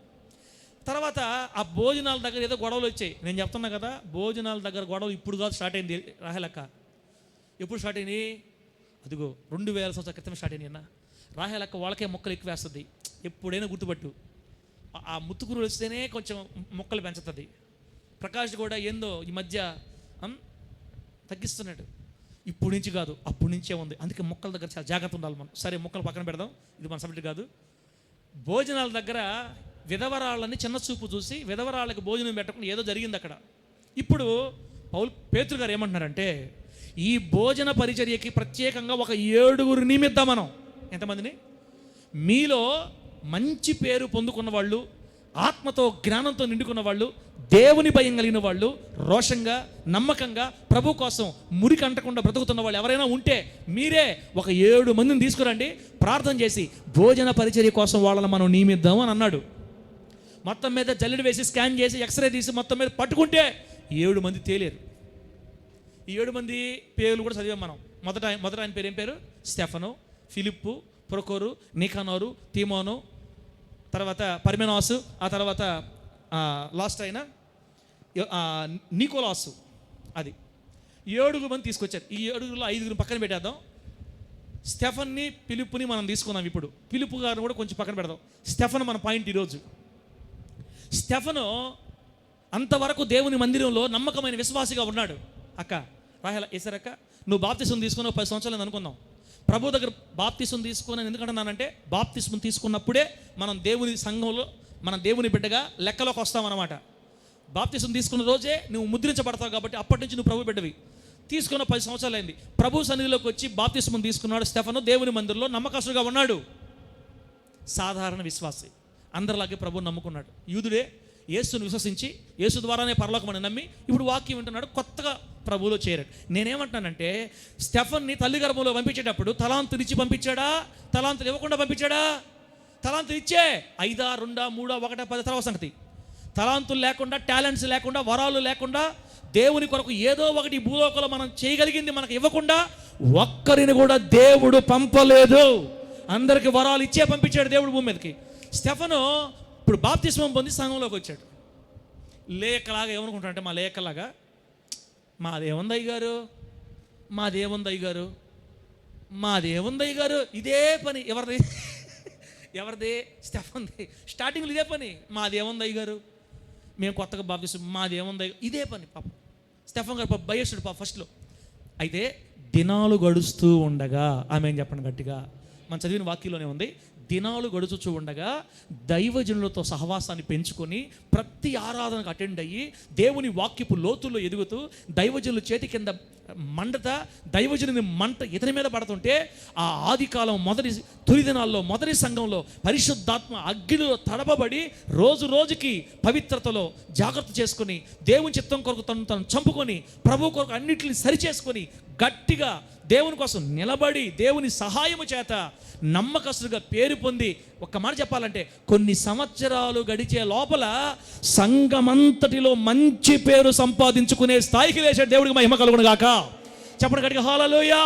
A: తర్వాత ఆ భోజనాల దగ్గర ఏదో గొడవలు వచ్చాయి. నేను చెప్తున్నా కదా, భోజనాల దగ్గర గొడవలు ఇప్పుడు కాదు స్టార్ట్ అయింది. రాహేలక్క ఎప్పుడు స్టార్ట్ అయినాయి? అదిగో 2000 సంవత్సరాల క్రితం స్టార్ట్ అయినాయి అన్న. రాహేలక్క వాళ్ళకే మొక్కలు ఎక్కువ వేస్తుంది. ఎప్పుడైనా గుర్తుపట్టు, ఆ ముత్తుకూరు వస్తేనే కొంచెం మొక్కలు పెంచుతుంది. ప్రకాష్ కూడా ఏందో ఈ మధ్య తగ్గిస్తున్నాడు. ఇప్పుడు నుంచి కాదు, అప్పటి నుంచే ఉంది. అందుకే మొక్కల దగ్గర చాలా జాగ్రత్త ఉండాలి మనం. సరే, మొక్కలు పక్కన పెడదాం, ఇది మన సబ్జెక్ట్ కాదు. భోజనాల దగ్గర విధవరాళ్ళని చిన్న చూపు చూసి విధవరాళ్ళకి భోజనం పెట్టకుండా ఏదో జరిగింది అక్కడ. ఇప్పుడు పేతురు గారు ఏమంటున్నారంటే, ఈ భోజన పరిచర్యకి ప్రత్యేకంగా ఒక 7 నియమిద్దాం మనం. ఎంతమందిని? మీలో మంచి పేరు పొందుకున్న వాళ్ళు, ఆత్మతో జ్ఞానంతో నిండుకున్న వాళ్ళు, దేవుని భయం కలిగిన వాళ్ళు, రోషంగా నమ్మకంగా ప్రభు కోసం మురికి అంటకుండా బ్రతుకుతున్న వాళ్ళు ఎవరైనా ఉంటే మీరే ఒక 7 మందిని తీసుకురండి, ప్రార్థన చేసి భోజన పరిచర్య కోసం వాళ్ళని మనం నియమిద్దాం అని అన్నాడు. మొత్తం మీద జల్లెడ వేసి స్కాన్ చేసి ఎక్స్రే తీసి మొత్తం మీద పట్టుకుంటే 7 మంది తేలేరు. ఈ 7 మంది పేర్లు కూడా చదివాం మనం. మొదట ఆయన పేరు ఏం పేరు? స్టెఫను, ఫిలిప్పు, ప్రొకోరు, నికానోరు, తీమోను, తర్వాత పర్మెనాసు, ఆ తర్వాత లాస్ట్ అయిన నికోలాసు. అది 7 మంది తీసుకొచ్చారు. ఈ 7లో 5 పక్కన పెట్టేద్దాం. స్టెఫన్ని, ఫిలిప్పుని మనం తీసుకున్నాం. ఇప్పుడు ఫిలిప్పు గారిని కూడా కొంచెం పక్కన పెడదాం. స్టెఫన్ మన పాయింట్ ఈరోజు. స్టెఫను అంతవరకు దేవుని మందిరంలో నమ్మకమైన విశ్వాసిగా ఉన్నాడు. అక్క రాహేల ఏసరక్క, నువ్వు బాప్తిసం తీసుకున్నావు 10 సంవత్సరాలు అనుకుందాం. ప్రభు దగ్గర బాప్తిసం తీసుకున్నాను ఎందుకంటున్నానంటే, బాప్తిసం తీసుకున్నప్పుడే మనం దేవుని సంఘంలో, మనం దేవుని బిడ్డగా లెక్కలోకి వస్తామన్నమాట. బాప్తిసం తీసుకున్న రోజే నువ్వు ముద్రించబడతావు కాబట్టి అప్పటి నుంచి నువ్వు ప్రభు బిడ్డవి. తీసుకున్న 10 సంవత్సరాలు అయింది. ప్రభు సన్నిధిలోకి వచ్చి బాప్తిసం తీసుకున్నాడు స్టెఫను. దేవుని మందిరంలో నమ్మకస్తుగా ఉన్నాడు. సాధారణ విశ్వాసి, అందరిలాగే ప్రభుని నమ్ముకున్నాడు. యూదుడే, యేసును విశ్వసించి యేసు ద్వారానే పరలోకమని నమ్మి ఇప్పుడు వాక్యం వింటున్నాడు. కొత్తగా ప్రభువులో చేరాడు. నేనేమంటానంటే, స్టెఫన్ని తల్లి గర్భంలో పంపించేటప్పుడు తలాంతులు ఇచ్చి పంపించాడా? తలాంతులు ఇవ్వకుండా పంపించాడా? తలాంతులు ఇచ్చే 5, 2, 3, 1, 10 తర్వాత సంగతి. తలాంతులు లేకుండా, టాలెంట్స్ లేకుండా, వరాలు లేకుండా, దేవుని కొరకు ఏదో ఒకటి భూలోకంలో మనం చేయగలిగింది మనకు ఇవ్వకుండా ఒక్కరిని కూడా దేవుడు పంపలేదు. అందరికి వరాలు ఇచ్చే పంపించాడు దేవుడు భూమి మీదకి. స్టెఫను ఇప్పుడు బాప్తిస్మం పొంది సంఘంలోకి వచ్చాడు. లేఖలాగా ఏమనుకుంటాడంటే, మా లేఖలాగా మాదేముంది అయ్యగారు, మాదేముంది అయ్యగారు, ఇదే పని. ఎవరిది? స్టెఫన్ది. స్టార్టింగ్లో ఇదే పని. మాదేముంది అయ్యగారు, మేము కొత్తగా బాప్తిస్మం, మాదేముంది అయ్యగారు, ఇదే పని. పాపం స్టెఫన్ గారు పాప భయస్తుడు పాప ఫస్ట్లో. అయితే దినాలు గడుస్తూ ఉండగా, ఆమె ఏం చెప్పండి గట్టిగా, మనం చదివిన వాక్యంలోనే ఉంది, దినాలు గడుచుచూ ఉండగా దైవజనులతో సహవాసాన్ని పెంచుకొని ప్రతి ఆరాధనకు అటెండ్ అయ్యి దేవుని వాక్యపు లోతుల్లో ఎదుగుతూ దైవజనుల చేతి కింద మండత దైవజనుని మంట ఇతని మీద పడుతుంటే ఆ ఆది కాలం తొలి దినాల్లో మొదటి సంఘంలో పరిశుద్ధాత్మ అగ్నిలో తడపబడి రోజు రోజుకి పవిత్రతలో జాగ్రత్త చేసుకొని దేవుని చిత్తం కొరకు తను చంపుకొని ప్రభు కొరకు అన్నిటిని సరిచేసుకొని గట్టిగా దేవుని కోసం నిలబడి దేవుని సహాయము చేత నమ్మకస్తుడిగా పేరు పొంది, ఒక్క మాట చెప్పాలంటే కొన్ని సంవత్సరాలు గడిచే లోపల సంఘమంతటిలో మంచి పేరు సంపాదించుకునే స్థాయికి లేచాడు. దేవుడికి మహిమ కలుగును గాక. చెప్పండి గట్టిగా హల్లెలూయా.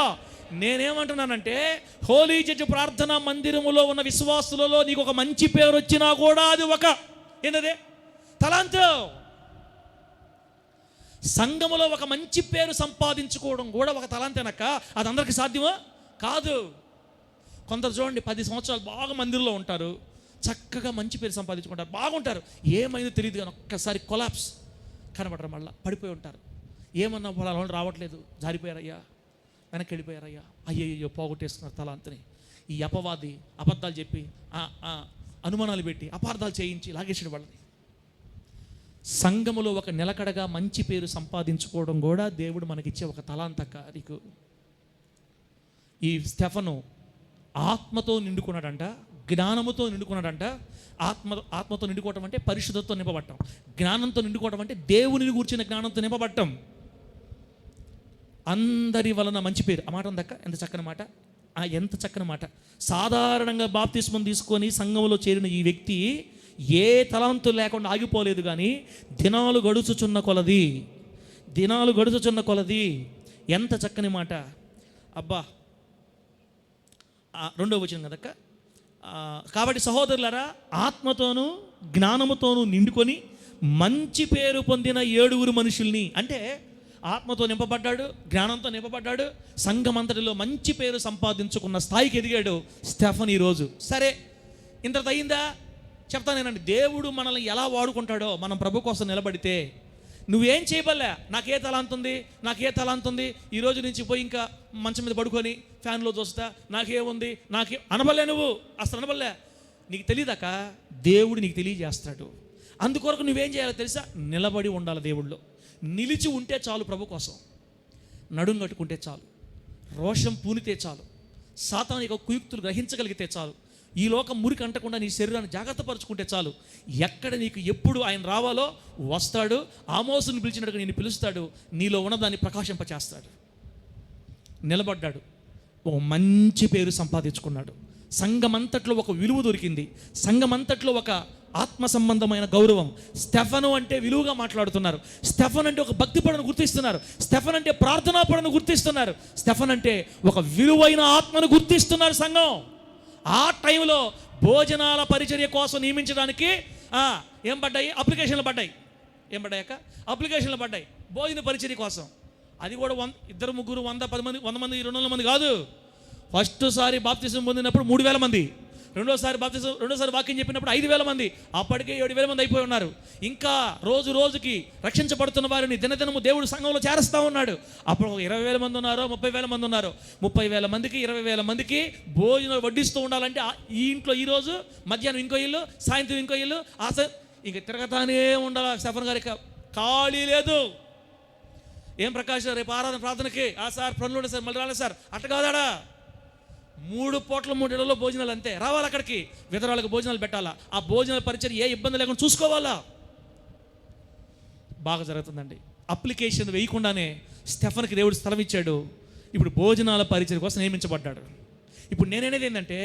A: నేనేమంటున్నానంటే హోలీ చర్చ్ ప్రార్థనా మందిరములో ఉన్న విశ్వాసులలో నీకు ఒక మంచి పేరు వచ్చినా కూడా అది ఒక ఏంటదే తలాంతు. సంఘములో ఒక మంచి పేరు సంపాదించుకోవడం కూడా ఒక తలాంతేనక్క. అది అందరికీ సాధ్యమా? కాదు. కొందరు చూడండి 10 సంవత్సరాలు బాగా మందిరంలో ఉంటారు, చక్కగా మంచి పేరు సంపాదించుకుంటారు, బాగుంటారు. ఏమైందో తెలియదు కానీ ఒక్కసారి కొలాప్స్, కనబడరు, మళ్ళీ పడిపోయి ఉంటారు. ఏమన్నా వాళ్ళు రావట్లేదు, జారిపోయారయ్యా, వెనక్కి వెళ్ళిపోయారయ్యా, అయ్యయ్యో పోగొట్టేస్తున్నారు తలాంతని. ఈ అపవాది అబద్ధాలు చెప్పి అనుమానాలు పెట్టి అపార్థాలు చేయించి లాగేసాడు వాళ్ళని. సంఘములో ఒక నిలకడగా మంచి పేరు సంపాదించుకోవడం కూడా దేవుడు మనకిచ్చే ఒక తలాంతక. నీకు ఈ స్టెఫను ఆత్మతో నిండుకున్నాడంట, జ్ఞానముతో నిండుకున్నాడంట. ఆత్మతో నిండుకోవటం అంటే పరిశుద్ధతో నింపబట్టం, జ్ఞానంతో నిండుకోవటం అంటే దేవునిని కూర్చిన జ్ఞానంతో నింపబట్టం. అందరి వలన మంచి పేరు. ఆ మాట ఉందక్క, ఎంత చక్కని మాట, ఎంత చక్కని మాట. సాధారణంగా బాప్తిస్మం తీసుకొని సంఘంలో చేరిన ఈ వ్యక్తి ఏ తలాంతు లేకుండా ఆగిపోలేదు, కానీ దినాలు గడుచుచున్న కొలది ఎంత చక్కని మాట. అబ్బా, 2వ వచనం కదక్క. కాబట్టి సహోదరులారా, ఆత్మతోనూ జ్ఞానముతోనూ నిండుకొని మంచి పేరు పొందిన 7 మనుషుల్ని, అంటే ఆత్మతో నింపబడ్డాడు, జ్ఞానంతో నింపబడ్డాడు, సంఘమంతటిలో మంచి పేరు సంపాదించుకున్న స్థాయికి ఎదిగాడు స్టెఫన్ ఈరోజు. సరే, ఇంత అయిందా? చెప్తానేనండి. దేవుడు మనల్ని ఎలా వాడుకుంటాడో మనం ప్రభు కోసం నిలబడితే నువ్వేం చేయబలే. నాకే తలాంతుంది, ఈరోజు నుంచి పోయి ఇంకా మంచం మీద పడుకొని ఫ్యాన్లో చూస్తా, నాకేముంది, అనబలే. నువ్వు అసలు అనబలే. నీకు తెలియదాక దేవుడు నీకు తెలియజేస్తాడు. అందుకొరకు నువ్వేం చేయాలో తెలుసా? నిలబడి ఉండాలి దేవుళ్ళో. నిలిచి ఉంటే చాలు, ప్రభు కోసం నడుం కట్టుకుంటే చాలు, రోషం పూనితే చాలు, సాతాను యొక్క కుయుక్తులు గ్రహించగలిగితే చాలు, ఈ లోకం మురికి అంటకుండా నీ శరీరాన్ని జాగ్రత్త పరుచుకుంటే చాలు. ఎక్కడ నీకు ఎప్పుడు ఆయన రావాలో వస్తాడు. ఆమోసుని పిలిచినట్టుగా నేను పిలుస్తాడు, నీలో ఉన్నదాన్ని ప్రకాశింపచేస్తాడు. నిలబడ్డాడు, ఒక మంచి పేరు సంపాదించుకున్నాడు, సంఘమంతట్లో ఒక విలువ దొరికింది, సంఘమంతట్లో ఒక ఆత్మ సంబంధమైన గౌరవం. స్టెఫను అంటే విలువగా మాట్లాడుతున్నారు, స్టెఫన్ అంటే ఒక భక్తి పడను గుర్తిస్తున్నారు, స్టెఫన్ అంటే ప్రార్థనా పడను గుర్తిస్తున్నారు, స్టెఫన్ అంటే ఒక విలువైన ఆత్మను గుర్తిస్తున్నారు సంఘం. ఆ టైంలో భోజనాల పరిచర్య కోసం నియమించడానికి ఏం పడ్డాయి? అప్లికేషన్లు పడ్డాయి. ఏం పడ్డాయక్క? అప్లికేషన్లు పడ్డాయి భోజన పరిచర్య కోసం. అది కూడా 2, 3, 100, 10 మంది, 100 మంది, 200 మంది కాదు. ఫస్ట్ సారి బాప్తిజం పొందినప్పుడు 3000 మంది, రెండోసారి వాక్యం చెప్పినప్పుడు 5000 మంది, అప్పటికే 7000 మంది అయిపోయి ఉన్నారు. ఇంకా రోజు రోజుకి రక్షించబడుతున్న వారిని దినదినము దేవుడు సంఘంలో చేరుస్తూ ఉన్నాడు. అప్పుడు 20,000 మంది ఉన్నారో, 30,000 మంది ఉన్నారో, 30,000 మందికి 20,000 మందికి భోజనం వడ్డిస్తూ ఉండాలంటే ఈ ఇంట్లో ఈరోజు మధ్యాహ్నం ఇంకో ఇల్లు, సాయంత్రం ఇంకో ఇల్లు, ఇంక తిరగతానే ఉండాలి. స్టెఫన్ గారికి ఖాళీ లేదు. ఏం ప్రకాష్ రేపు ఆరాధన ప్రార్థనకి సార్ పనులు ఉండే సార్, మళ్ళీ రాలేదు సార్, అట్ట కాదాడా. 3 పూట్ల 3 ఇళ్లలో భోజనాలు అంతే. రావాలి అక్కడికి, విధరాలకు భోజనాలు పెట్టాలా, ఆ భోజనాల పరిచయం ఏ ఇబ్బంది లేకుండా చూసుకోవాలా. బాగా జరుగుతుందండి. అప్లికేషన్ వేయకుండానే స్టెఫన్కి దేవుడు స్థలం ఇచ్చాడు. ఇప్పుడు భోజనాల పరిచయం కోసం నియమించబడ్డాడు. ఇప్పుడు నేనేది ఏంటంటే,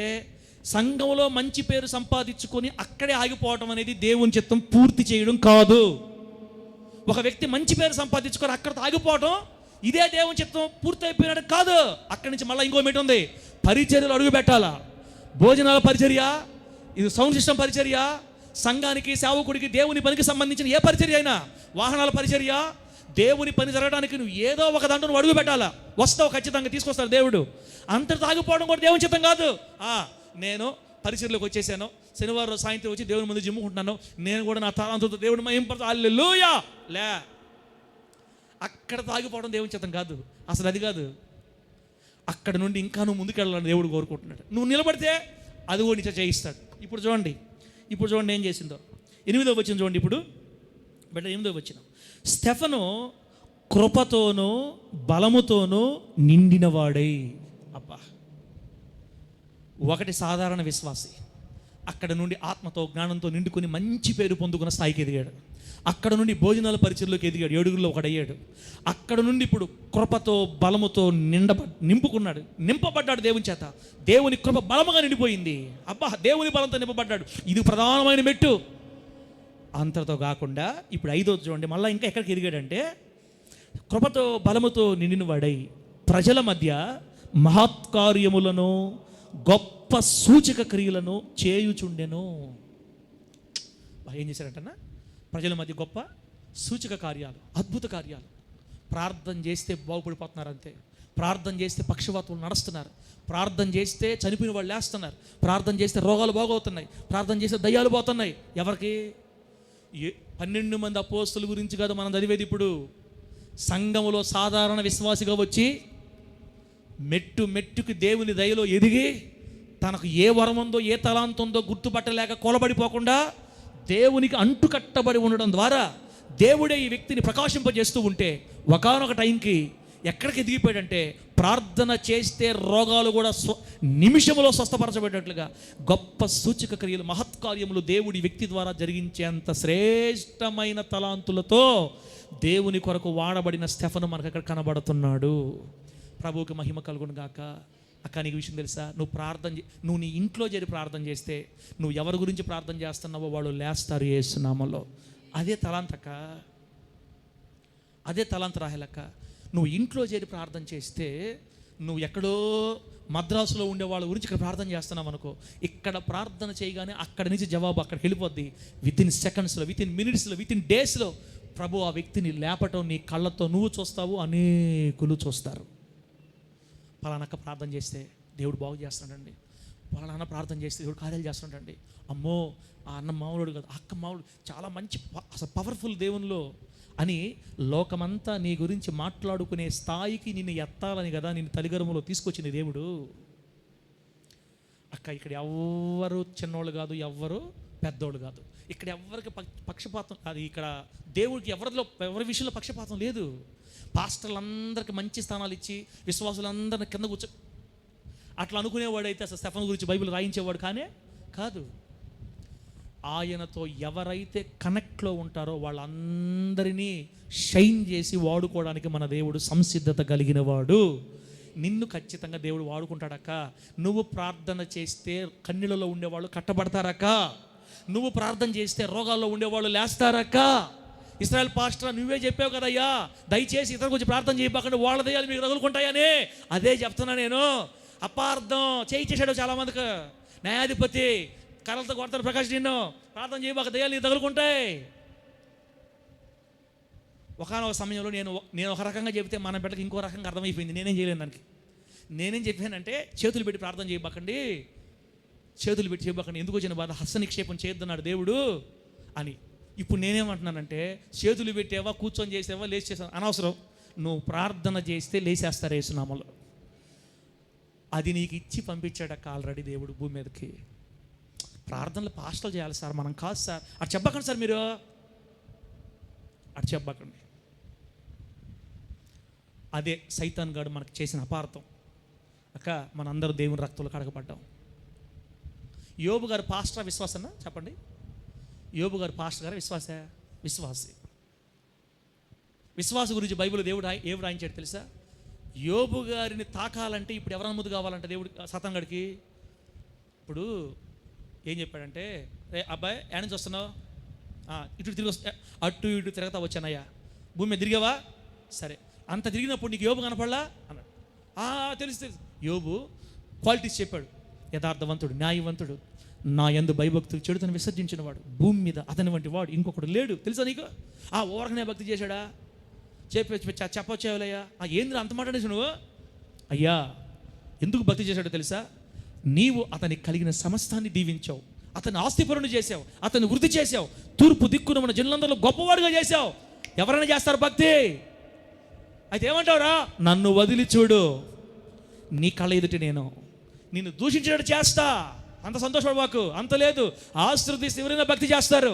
A: సంఘంలో మంచి పేరు సంపాదించుకొని అక్కడే ఆగిపోవటం అనేది దేవుని చిత్తం పూర్తి చేయడం కాదు. ఒక వ్యక్తి మంచి పేరు సంపాదించుకొని అక్కడ ఆగిపోవటం ఇదే దేవుని చిత్తం పూర్తి అయిపోయినట్టు కాదు. అక్కడి నుంచి మళ్ళీ ఇంకో మెట్టు ఉంది, పరిచర్యలు అడుగు పెట్టాలా. భోజనాల పరిచర్య, ఇది సౌండ్ సిస్టమ్ పరిచర్య, సంఘానికి సేవకుడికి దేవుని పనికి సంబంధించిన ఏ పరిచర్య అయినా, వాహనాల పరిచర్య, దేవుని పని జరగడానికి నువ్వు ఏదో ఒక దాంట్లో నువ్వు అడుగు పెట్టాలా. వస్తావు, ఖచ్చితంగా తీసుకొస్తాడు దేవుడు. అంతటితో ఆగిపోవడం కూడా దేవుని చిత్తం కాదు. నేను పరిచర్యలోకి వచ్చేసాను, శనివారం సాయంత్రం వచ్చి దేవుని ముందు జిమ్ముకుంటున్నాను, నేను కూడా నా తలంతో దేవుని మహింపడతా, హల్లెలూయా లే. అక్కడ తాగిపోవడం దేవుని చిత్తం కాదు, అసలు అది కాదు. అక్కడ నుండి ఇంకా నువ్వు ముందుకెళ్ళాలని దేవుడు కోరుకుంటున్నాడు. నువ్వు నిలబడితే అది కూడా నిత్య చేయిస్తాడు. ఇప్పుడు చూడండి ఏం చేసిందో. 8వ వచనం చూడండి. ఇప్పుడు 8వ వచనం, స్టెఫను కృపతోనూ బలముతోనూ నిండినవాడై. అబ్బా, ఒకటి సాధారణ విశ్వాసి అక్కడ నుండి ఆత్మతో జ్ఞానంతో నిండుకొని మంచి పేరు పొందుకున్న స్థాయికి ఎదిగాడు. అక్కడ నుండి భోజనాల పరిచయలోకి ఎదిగాడు, 7గురిలో ఒకడయ్యాడు. అక్కడ నుండి ఇప్పుడు కృపతో బలముతో నింపబడ్డాడు దేవుని చేత. దేవుని కృప బలముగా నిండిపోయింది. అబ్బా, దేవుని బలంతో నింపబడ్డాడు. ఇది ప్రధానమైన మెట్టు. అంతటితో కాకుండా ఇప్పుడు 5వ చూడండి, మళ్ళీ ఇంకా ఎక్కడికి ఎదిగాడంటే, కృపతో బలముతో నిండిన వాడై ప్రజల మధ్య మహత్కార్యములను గొప్ప సూచక క్రియలను చేయుచుండెను. ఏం చేశారంటన్నా? ప్రజల మధ్య గొప్ప సూచక కార్యాలు, అద్భుత కార్యాలు. ప్రార్థన చేస్తే బాగుపడిపోతున్నారు అంతే. ప్రార్థన చేస్తే పక్షవాతులు నడుస్తున్నారు. ప్రార్థన చేస్తే చనిపోయిన వాళ్ళు లేస్తున్నారు. ప్రార్థన చేస్తే రోగాలు బాగవుతున్నాయి. ప్రార్థన చేస్తే దయ్యాలు పోతున్నాయి. ఎవరికి? 12 మంది అపోస్తలుల గురించి కాదు మనం చదివేది. ఇప్పుడు సంఘములో సాధారణ విశ్వాసిగా వచ్చి మెట్టుకి దేవుని దయలో ఎదిగి తనకు ఏ వరం ఉందో ఏ తలాంతం ఉందో గుర్తుపట్టలేక కొలబడిపోకుండా దేవునికి అంటుకట్టబడి ఉండడం ద్వారా దేవుడే ఈ వ్యక్తిని ప్రకాశింపజేస్తూ ఉంటే ఒకానొక టైంకి ఎక్కడికి ఎదిగిపోయాడంటే, ప్రార్థన చేస్తే రోగాలు కూడా నిమిషంలో స్వస్థపరచబడేటట్లుగా గొప్ప సూచక క్రియలు, మహత్కార్యములు దేవుడి వ్యక్తి ద్వారా జరిగించేంత శ్రేష్టమైన తలాంతులతో దేవుని కొరకు వాడబడిన స్టెఫను మనకు అక్కడ కనబడుతున్నాడు. ప్రభువుకి మహిమ కలుగును గాక. అక్క, నీకు విషయం తెలుసా? నువ్వు నీ ఇంట్లో చేరి ప్రార్థన చేస్తే, నువ్వు ఎవరి గురించి ప్రార్థన చేస్తున్నావో వాళ్ళు లేస్తారు యేసు నామములో. అదే తలాంతక్క, అదే తలాంత రాహేలక్క. నువ్వు ఇంట్లో చేరి ప్రార్థన చేస్తే, నువ్వు ఎక్కడో మద్రాసులో ఉండే వాళ్ళ గురించి ఇక్కడ ప్రార్థన చేస్తున్నావు అనుకో, ఇక్కడ ప్రార్థన చేయగానే అక్కడి నుంచి జవాబు అక్కడికి వెళ్ళిపోద్ది. వితిన్ సెకండ్స్లో, వితిన్ మినిట్స్లో, వితిన్ డేస్లో ప్రభు ఆ వ్యక్తిని లేపటం నీ కళ్ళతో నువ్వు చూస్తావు, అనేకులు చూస్తారు. పలానక్క ప్రార్థన చేస్తే దేవుడు బాగు చేస్తున్నాడండి, పలానా ప్రార్థన చేస్తే దేవుడు కార్యాలు చేస్తున్నాడండి. అమ్మో, ఆ అన్న మామూలుడు కాదు, అక్క మామూలు, చాలా మంచి అసలు పవర్ఫుల్ దేవునిలో అని లోకమంతా నీ గురించి మాట్లాడుకునే స్థాయికి నిన్ను ఎత్తాలని కదా నిన్ను తల్లిగర్భంలో తీసుకొచ్చింది దేవుడు. అక్క, ఇక్కడ ఎవ్వరు చిన్నోళ్ళు కాదు, ఎవ్వరు పెద్దోళ్ళు కాదు. ఇక్కడ ఎవరికి పక్షపాతం, అది ఇక్కడ దేవుడికి ఎవరి విషయంలో పక్షపాతం లేదు. పాస్టర్లందరికీ మంచి స్థానాలు ఇచ్చి విశ్వాసులందరినీ కింద అట్లా అనుకునేవాడైతే అసలు స్టెఫన్ గురించి బైబిల్ రాయించేవాడు కాదు. ఆయనతో ఎవరైతే కనెక్ట్లో ఉంటారో వాళ్ళందరినీ షైన్ చేసి వాడుకోవడానికి మన దేవుడు సంసిద్ధత కలిగిన వాడు. నిన్ను ఖచ్చితంగా దేవుడు వాడుకుంటాడక్క. నువ్వు ప్రార్థన చేస్తే కన్నీళ్ళలో ఉండేవాళ్ళు కట్టబడతారక్క. నువ్వు ప్రార్థన చేస్తే రోగాల్లో ఉండేవాళ్ళు లేస్తారక్క. ఇశ్రాయేల్ పాస్టర్, నువ్వే చెప్పావు కదయ్యా, దయచేసి ఇతర గురించి ప్రార్థన చేయబాకండి, వాళ్ళ దయ్యాలు మీకు తగులుకుంటాయని. అదే చెప్తున్నా నేను. అపార్థం చేశాడు చాలామందికి. న్యాయాధిపతి కర్రలతో కొడతాడు, ప్రకాష్ నిన్ను ప్రార్థన చేయబాక, దయ్యాలు నీకు తగులుకుంటాయి. ఒకనొక సమయంలో నేను ఒక రకంగా చెబితే మన బిడ్డకి ఇంకో రకంగా అర్థమైపోయింది. నేనేం చేయలేను దానికి. నేనేం చెప్పానంటే, చేతులు పెట్టి ప్రార్థన చేయబాకండి, చేతులు పెట్టి చేయబాకండి, ఎందుకు వచ్చిన బాధ, హస్త నిక్షేపం చేయొద్దన్నాడు దేవుడు అని. ఇప్పుడు నేనేమంటున్నానంటే, చేతులు పెట్టేవా, కూర్చొని చేసేవా, లేచి చేసావా అనవసరం. నువ్వు ప్రార్థన చేస్తే లేచేస్తారు యేసు నామములో. అది నీకు ఇచ్చి పంపించాడక్క ఆల్రెడీ దేవుడు భూమి మీదకి. ప్రార్థనలు పాస్టర్లు చేయాలి సార్, మనం కాదు సార్. అటు చెప్పకండి సార్, మీరు అటు చెప్పకండి. అదే సైతాన్ గాడు మనకు చేసిన అపార్థం. అక్క, మనందరూ దేవుని రక్తంలో కడగబడ్డాం. యోబు గారు పాస్టర్ విశ్వాసన్నా చెప్పండి? యోబు గారు పాస్టర్ గారు విశ్వాసి. విశ్వాస గురించి బైబిల్ దేవుడు ఏం రాయించాడు తెలుసా? యోబు గారిని తాకాలంటే ఇప్పుడు ఎవరైనా ముందు కావాలంటే దేవుడు సాతాన్ గడికి ఇప్పుడు ఏం చెప్పాడంటే, రే అబ్బాయి ఏడ నుంచి వస్తున్నావు? ఇటు తిరిగి అటు ఇటు తిరగతా వచ్చానయ్యా. భూమి మీద తిరిగావా? సరే, అంత తిరిగినప్పుడు నీకు యోబు కనపడలా అన్నాడు. తెలుసు. యోబు క్వాలిటీస్ చెప్పాడు. యథార్థవంతుడు, న్యాయవంతుడు, నా యందు భయభక్తులు, చెడుతను విసర్జించిన వాడు, భూమి మీద అతని వంటి వాడు ఇంకొకడు లేడు. తెలుసా నీకు? ఓరకనే భక్తి చేశాడా? చెప్పొచ్చేవాలయ్యా. ఏంద్ర అంత మాట్లాడేసి నువ్వు? అయ్యా, ఎందుకు భక్తి చేశాడో తెలుసా? నీవు అతనికి కలిగిన సమస్తాన్ని దీవించావు, అతన్ని ఆస్తిపరుని చేసావు, అతన్ని వృద్ధి చేసావు, తూర్పు దిక్కున మన జనులందరిలో గొప్పవాడుగా చేసావు. ఎవరైనా చేస్తారు భక్తి. అయితే ఏమంటావురా? నన్ను వదిలి చూడు, నీ కళ్ళ ఎదుటి నేను నిన్ను దూషించినట్టు చేస్తా. అంత సంతోషపడవాకు, అంత లేదు. ఆస్తులు తీసి ఎవరైనా భక్తి చేస్తారు.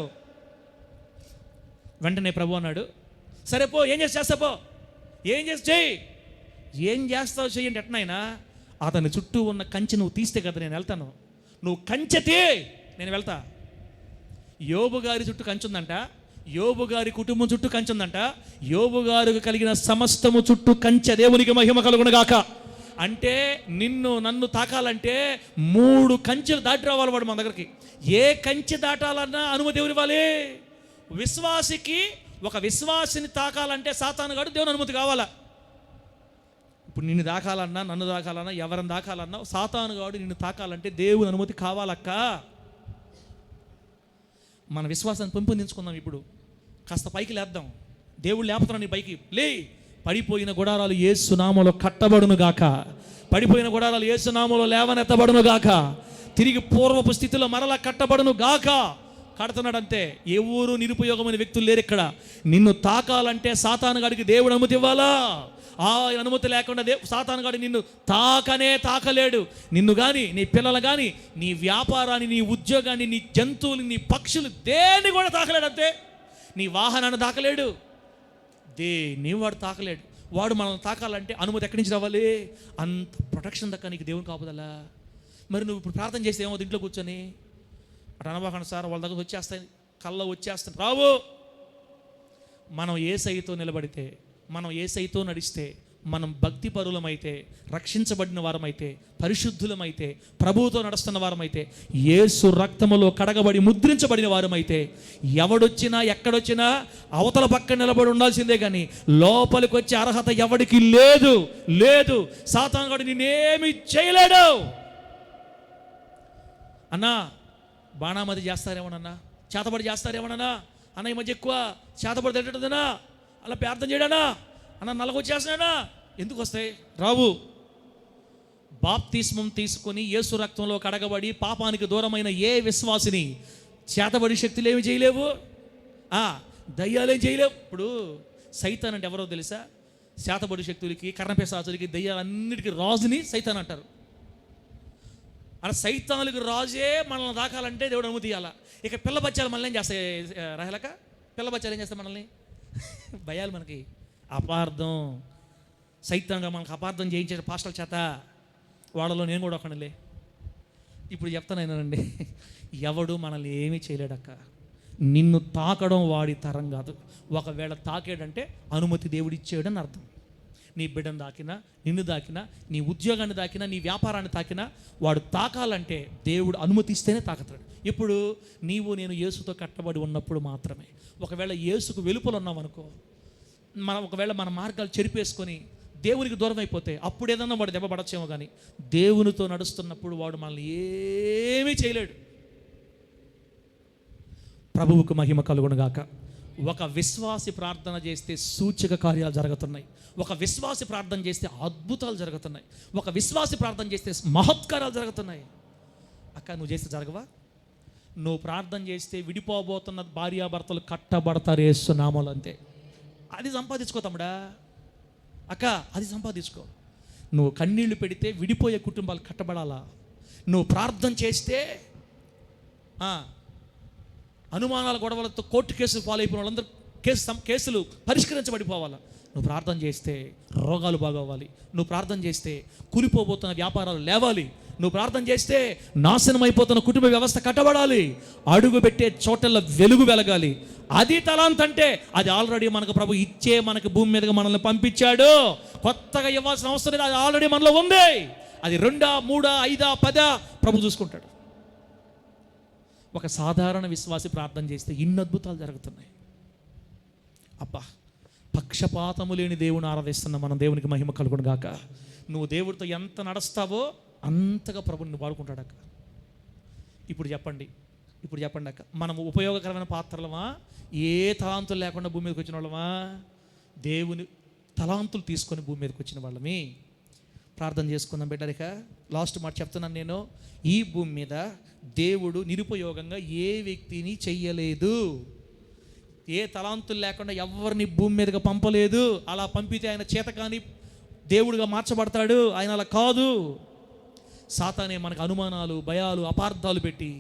A: వెంటనే ప్రభు అన్నాడు, సరే పో, ఏం చేసి చేస్తా, పో, ఏం చేసి చెయ్యి, ఏం చేస్తావు చెయ్యండి. ఎట్నైనా అతని చుట్టూ ఉన్న కంచె నువ్వు తీస్తే కదా నేను వెళ్తాను. నువ్వు కంచెతే నేను వెళ్తా. యోబు గారి చుట్టూ కంచె ఉందంట, యోబు గారి కుటుంబం చుట్టూ కంచె ఉందంట, యోబు గారికి కలిగిన సమస్తము చుట్టూ కంచె. దేవునికి మహిమ కలుగునుగాక. అంటే నిన్ను నన్ను తాకాలంటే 3 కంచెలు దాటి రావాలి వాడు మన దగ్గరికి. ఏ కంచె దాటాలన్నా అనుమతి ఎవరు ఇవ్వాలి? విశ్వాసికి. ఒక విశ్వాసిని తాకాలంటే సాతానుగాడు దేవుని అనుమతి కావాలా. ఇప్పుడు నిన్ను దాకాలన్నా, నన్ను దాకాలన్నా, ఎవరిని దాకాలన్నా సాతానుగాడు నిన్ను తాకాలంటే దేవుని అనుమతి కావాలక్క. మన విశ్వాసాన్ని పెంపొందించుకుందాం. ఇప్పుడు కాస్త పైకి లేద్దాం. దేవుడు లేపుతున్నాడు నీ పైకి. లే, పడిపోయిన గుడారాలు యేసు నామములో కట్టబడును గాక. పడిపోయిన గుడారాలు యేసు నామములో లేవనెత్తబడును గాక. తిరిగి పూర్వపు స్థితిలో మరలా కట్టబడును గాక. కడుతున్నాడంతే. ఎవరు నిరుపయోగమైన వ్యక్తులు లేరు ఇక్కడ. నిన్ను తాకాలంటే సాతానుగాడికి దేవుడు అనుమతి ఇవ్వాలా. ఆ అనుమతి లేకుండా సాతానుగాడు నిన్ను తాకలేడు. నిన్ను కానీ, నీ పిల్లలు కానీ, నీ వ్యాపారాన్ని, నీ ఉద్యోగాన్ని, నీ జంతువులు, నీ పక్షులు, దేన్ని కూడా తాకలేడు. అంతే. నీ వాహనాన్ని తాకలేడు, దేన్ని వాడు తాకలేడు. వాడు మనల్ని తాకాలంటే అనుమతి ఎక్కడి నుంచి రావాలి? అంత ప్రొటెక్షన్ దక్క నీకు దేవుని కాపుదలా. మరి నువ్వు ఇప్పుడు ప్రార్థన చేస్తే ఏమో ఇంట్లో కూర్చొని అటు అనబాకండి సార్, వాళ్ళ దగ్గర వచ్చేస్తాయి, కళ్ళ వచ్చేస్తాయి, రావు. మనం యేసయ్యతో నిలబడితే, మనం యేసయ్యతో నడిస్తే, మనం భక్తి పరులమైతే, రక్షించబడిన వారమైతే, పరిశుద్ధులమైతే, ప్రభువుతో నడుస్తున్న వారమైతే, యేసు రక్తములో కడగబడి ముద్రించబడిన వారమైతే, ఎవడొచ్చినా ఎక్కడొచ్చినా అవతల పక్కన నిలబడి ఉండాల్సిందే. కానీ లోపలికి వచ్చే అర్హత ఎవడికి లేదు. సాతానుగాడు నిన్నేమి చేయలేడు. అన్నా బాణామతి చేస్తారేమోనన్నా, చేతబడి చేస్తారేమోనన్నా, అన్న ఈ మధ్య ఎక్కువ చేతబడి తింటుందనా, అలా ప్రార్థన చేయడానా, అన్న నల్లగొచ్చేస్తున్నానా. ఎందుకు వస్తాయి? రావు. బాప్తిస్మం తీసుకొని యేసు రక్తంలో కడగబడి పాపానికి దూరమైన ఏ విశ్వాసిని చేతబడి శక్తులు ఏమి చేయలేవు, దయ్యాలేం చేయలేవు. ఇప్పుడు సైతాన్ అంటే ఎవరో తెలుసా? చేతబడి శక్తులకి, కర్ణపిశాచులకి, దయ్యాలన్నిటికీ రాజుని సైతాన్ అంటారు. అలా సైతానులకు రాజే మనల్ని దాకాలంటే దేవుడు అనుమతి ఇవ్వాలా. ఇక పిల్ల బచ్చాలు మనల్ని ఏం చేస్తాయి రహలక? పిల్ల బచ్చాలు ఏం చేస్తాయి మనల్ని? భయాలు, మనకి అపార్థం. సైతాన్గా మనకు అపార్థం చేయించే పాస్టర్ల చేత. వాళ్ళలో నేను కూడా ఒకనలే. ఇప్పుడు చెప్తానండి, ఎవడు మనల్ని ఏమీ చేయలేడక్క. నిన్ను తాకడం వాడి తరం కాదు. ఒకవేళ తాకేడంటే అనుమతి దేవుడు ఇచ్చాడని అర్థం. నీ బిడ్డను తాకినా, నిన్ను తాకినా, నీ ఉద్యోగాన్ని తాకినా, నీ వ్యాపారాన్ని తాకినా, వాడు తాకాలంటే దేవుడు అనుమతిస్తేనే తాకుతాడు. ఇప్పుడు నీవు నేను యేసుతో కట్టబడి ఉన్నప్పుడు మాత్రమే. ఒకవేళ యేసుకు వెలుపల ఉన్నామనుకో, ఒకవేళ మన మార్గాలు చెరిపేసుకొని దేవునికి దూరం అయిపోతే అప్పుడు ఏదన్నా వాడు దెబ్బ పడచ్చేమో. కానీ దేవునితో నడుస్తున్నప్పుడు వాడు మనల్ని ఏమీ చేయలేడు. ప్రభువుకు మహిమ కలుగునుగాక. ఒక విశ్వాసి ప్రార్థన చేస్తే సూచక కార్యాలు జరుగుతున్నాయి. ఒక విశ్వాసి ప్రార్థన చేస్తే అద్భుతాలు జరుగుతున్నాయి. ఒక విశ్వాసి ప్రార్థన చేస్తే మహత్కారాలు జరుగుతున్నాయి. అక్క, నువ్వు చేస్తే జరగవా? నువ్వు ప్రార్థన చేస్తే విడిపోబోతున్న భార్యాభర్తలు కట్టబడతారు యేసు నామములో. అంతే. అది సంపాదించుకో తమ్ముడా, అక్క, అది సంపాదించుకో. నువ్వు కన్నీళ్లు పెడితే విడిపోయే కుటుంబాలు కట్టబడాలా. నువ్వు ప్రార్థన చేస్తే అనుమానాల గొడవలతో కోర్టు కేసులు ఫాలో అయిపోయిన వాళ్ళందరూ కేసులు పరిష్కరించబడిపోవాలా. నువ్వు ప్రార్థన చేస్తే రోగాలు బాగవ్వాలి. నువ్వు ప్రార్థన చేస్తే కూలిపోబోతున్న వ్యాపారాలు లేవాలి. నువ్వు ప్రార్థన చేస్తే నాశనం అయిపోతున్న కుటుంబ వ్యవస్థ కట్టబడాలి. అడుగు పెట్టే చోటల్లో వెలుగు వెలగాలి. అది తలాంత్ అంటే అది ఆల్రెడీ మనకు ప్రభు ఇచ్చే, మనకు భూమి మీదగా మనల్ని పంపించాడు. కొత్తగా ఇవ్వాల్సిన అవసరం లేదు. అది ఆల్రెడీ మనలో ఉంది. అది 2, 3, 5, 10 ప్రభు చూసుకుంటాడు. ఒక సాధారణ విశ్వాసి ప్రార్థన చేస్తే ఇన్ని అద్భుతాలు జరుగుతున్నాయి. అబ్బా, పక్షపాతము లేని దేవుని ఆరాధిస్తున్న మనం దేవునికి మహిమ కలుగును గాక. నువ్వు దేవుడితో ఎంత నడుస్తావో అంతగా ప్రభుని వాడుకుంటాడక్క. ఇప్పుడు చెప్పండి అక్క, మనం ఉపయోగకరమైన పాత్రలమా? ఏ తలాంతులు లేకుండా భూమి మీదకి వచ్చిన వాళ్ళమా? దేవుని తలాంతులు తీసుకొని భూమి మీదకి వచ్చిన వాళ్ళమి. ప్రార్థన చేసుకుందాం బిడ్డరిక. లాస్ట్ మాట చెప్తున్నాను నేను. ఈ భూమి మీద దేవుడు నిరుపయోగంగా ఏ వ్యక్తిని చెయ్యలేదు. ఏ తలాంతులు లేకుండా ఎవరిని భూమి మీదగా పంపలేదు. అలా పంపితే ఆయన చేతకాని దేవుడిగా మార్చబడతాడు. ఆయన అలా కాదు. సాతానే మనకు అనుమానాలు, భయాలు, అపార్థాలు పెట్టి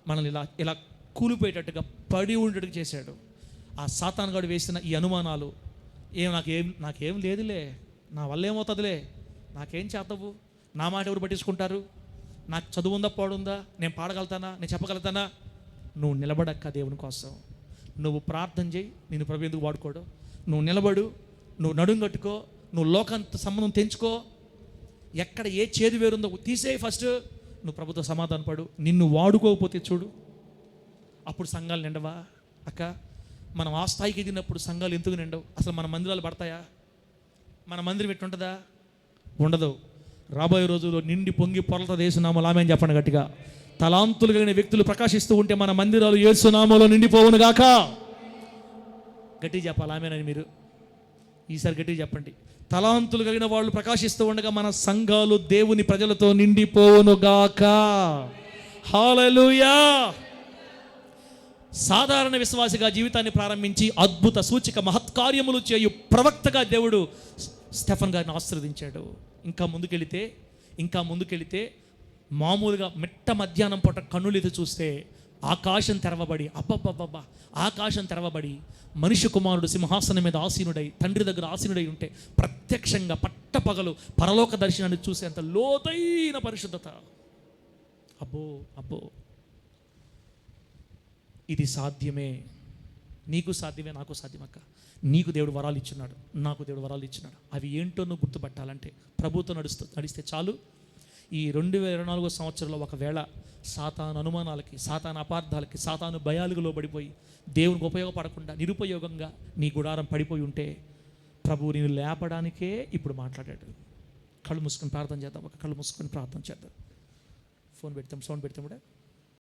A: మనల్ని ఇలా ఇలా కూలిపోయేటట్టుగా పడి ఉండేట్టుగా చేశాడు. ఆ సాతానుగాడు వేసిన ఈ అనుమానాలు, నాకేం లేదులే, నా వల్ల ఏమవుతుందిలే, నాకేం చేతవు, నా మాట ఎవరు పట్టించుకుంటారు, నాకు చదువు ఉందా, పాడుందా, నేను పాడగలుగుతానా, నేను చెప్పగలుగుతానా? నువ్వు నిలబడక్క దేవుని కోసం. నువ్వు ప్రార్థన చేయి, నేను ప్రభు ఎందుకు వాడుకోడు. నువ్వు నిలబడు, నువ్వు నడుం కట్టుకో, నువ్వు లోకంతో సంబంధం తెంచుకో, ఎక్కడ ఏ చేదు వేరుందో తీసేయి ఫస్ట్. నువ్వు ప్రభుతో సమాధాన పడు. నిన్ను వాడుకోకపోతే చూడు, అప్పుడు సంఘాలు నిండవా? అక్క, మనం ఆ స్థాయికి ఎదిగినప్పుడు సంఘాలు ఎందుకు నిండవు? అసలు మన మందిరాలు పడతాయా? మన మందిరం ఎట్టుంటుందా? ఉండదు. రాబోయే రోజుల్లో నిండి పొంగి పొరలతో వేసునామో ఆమె చెప్పండి గట్టిగా. తలాంతులు కలిగిన వ్యక్తులు ప్రకాశిస్తూ ఉంటే మన మందిరాలు యేసునామములో నిండిపోవును గాక. గట్టిగా చెప్పాలి ఆమెనని మీరు. ఈసారి గట్టిగా చెప్పండి. తలాంతులు కలిగిన వాళ్ళు ప్రకాశిస్తూ ఉండగా మన సంఘాలు దేవుని ప్రజలతో నిండిపోవును గాక. హల్లెలూయా. సాధారణ విశ్వాసిగా జీవితాన్ని ప్రారంభించి అద్భుత సూచిక మహత్కార్యములు చేయు ప్రవక్తగా దేవుడు స్టెఫన్ గారిని ఆశీర్వదించాడు. ఇంకా ముందుకెళితే మామూలుగా మిట్ట మధ్యాహ్నం పూట కన్నులెత్తి చూస్తే ఆకాశం తెరవబడి, అబ్బబ్బబ్బబ్బా, ఆకాశం తెరవబడి మనిషి కుమారుడు సింహాసనం మీద ఆసీనుడై తండ్రి దగ్గర ఆసీనుడై ఉంటే ప్రత్యక్షంగా పట్టపగలు పరలోక దర్శనాన్ని చూసేంత లోతైన పరిశుద్ధత. అబ్బో, ఇది సాధ్యమే. నీకు సాధ్యమే, నాకు సాధ్యమక్క. నీకు దేవుడు వరాలు ఇచ్చినాడు, నాకు దేవుడు వరాలు ఇచ్చినాడు. అవి ఏంటో నువ్వు గుర్తుపట్టాలంటే ప్రభుత్వం నడిస్తే చాలు. ఈ 2024 సంవత్సరంలో ఒకవేళ సాతాను అనుమానాలకి, సాతాను అపార్థాలకి, సాతాను భయాలకు లోబడిపోయి దేవునికి ఉపయోగపడకుండా నిరుపయోగంగా నీ గుడారం పడిపోయి ఉంటే ప్రభువు నేను లేపడానికే ఇప్పుడు మాట్లాడాడు. కళ్ళు మూసుకొని ప్రార్థన చేద్దాం. ఒక కళ్ళు మూసుకొని ప్రార్థన చేద్దాం. ఫోన్ పెడతాం, సౌండ్ పెడతాం కూడా.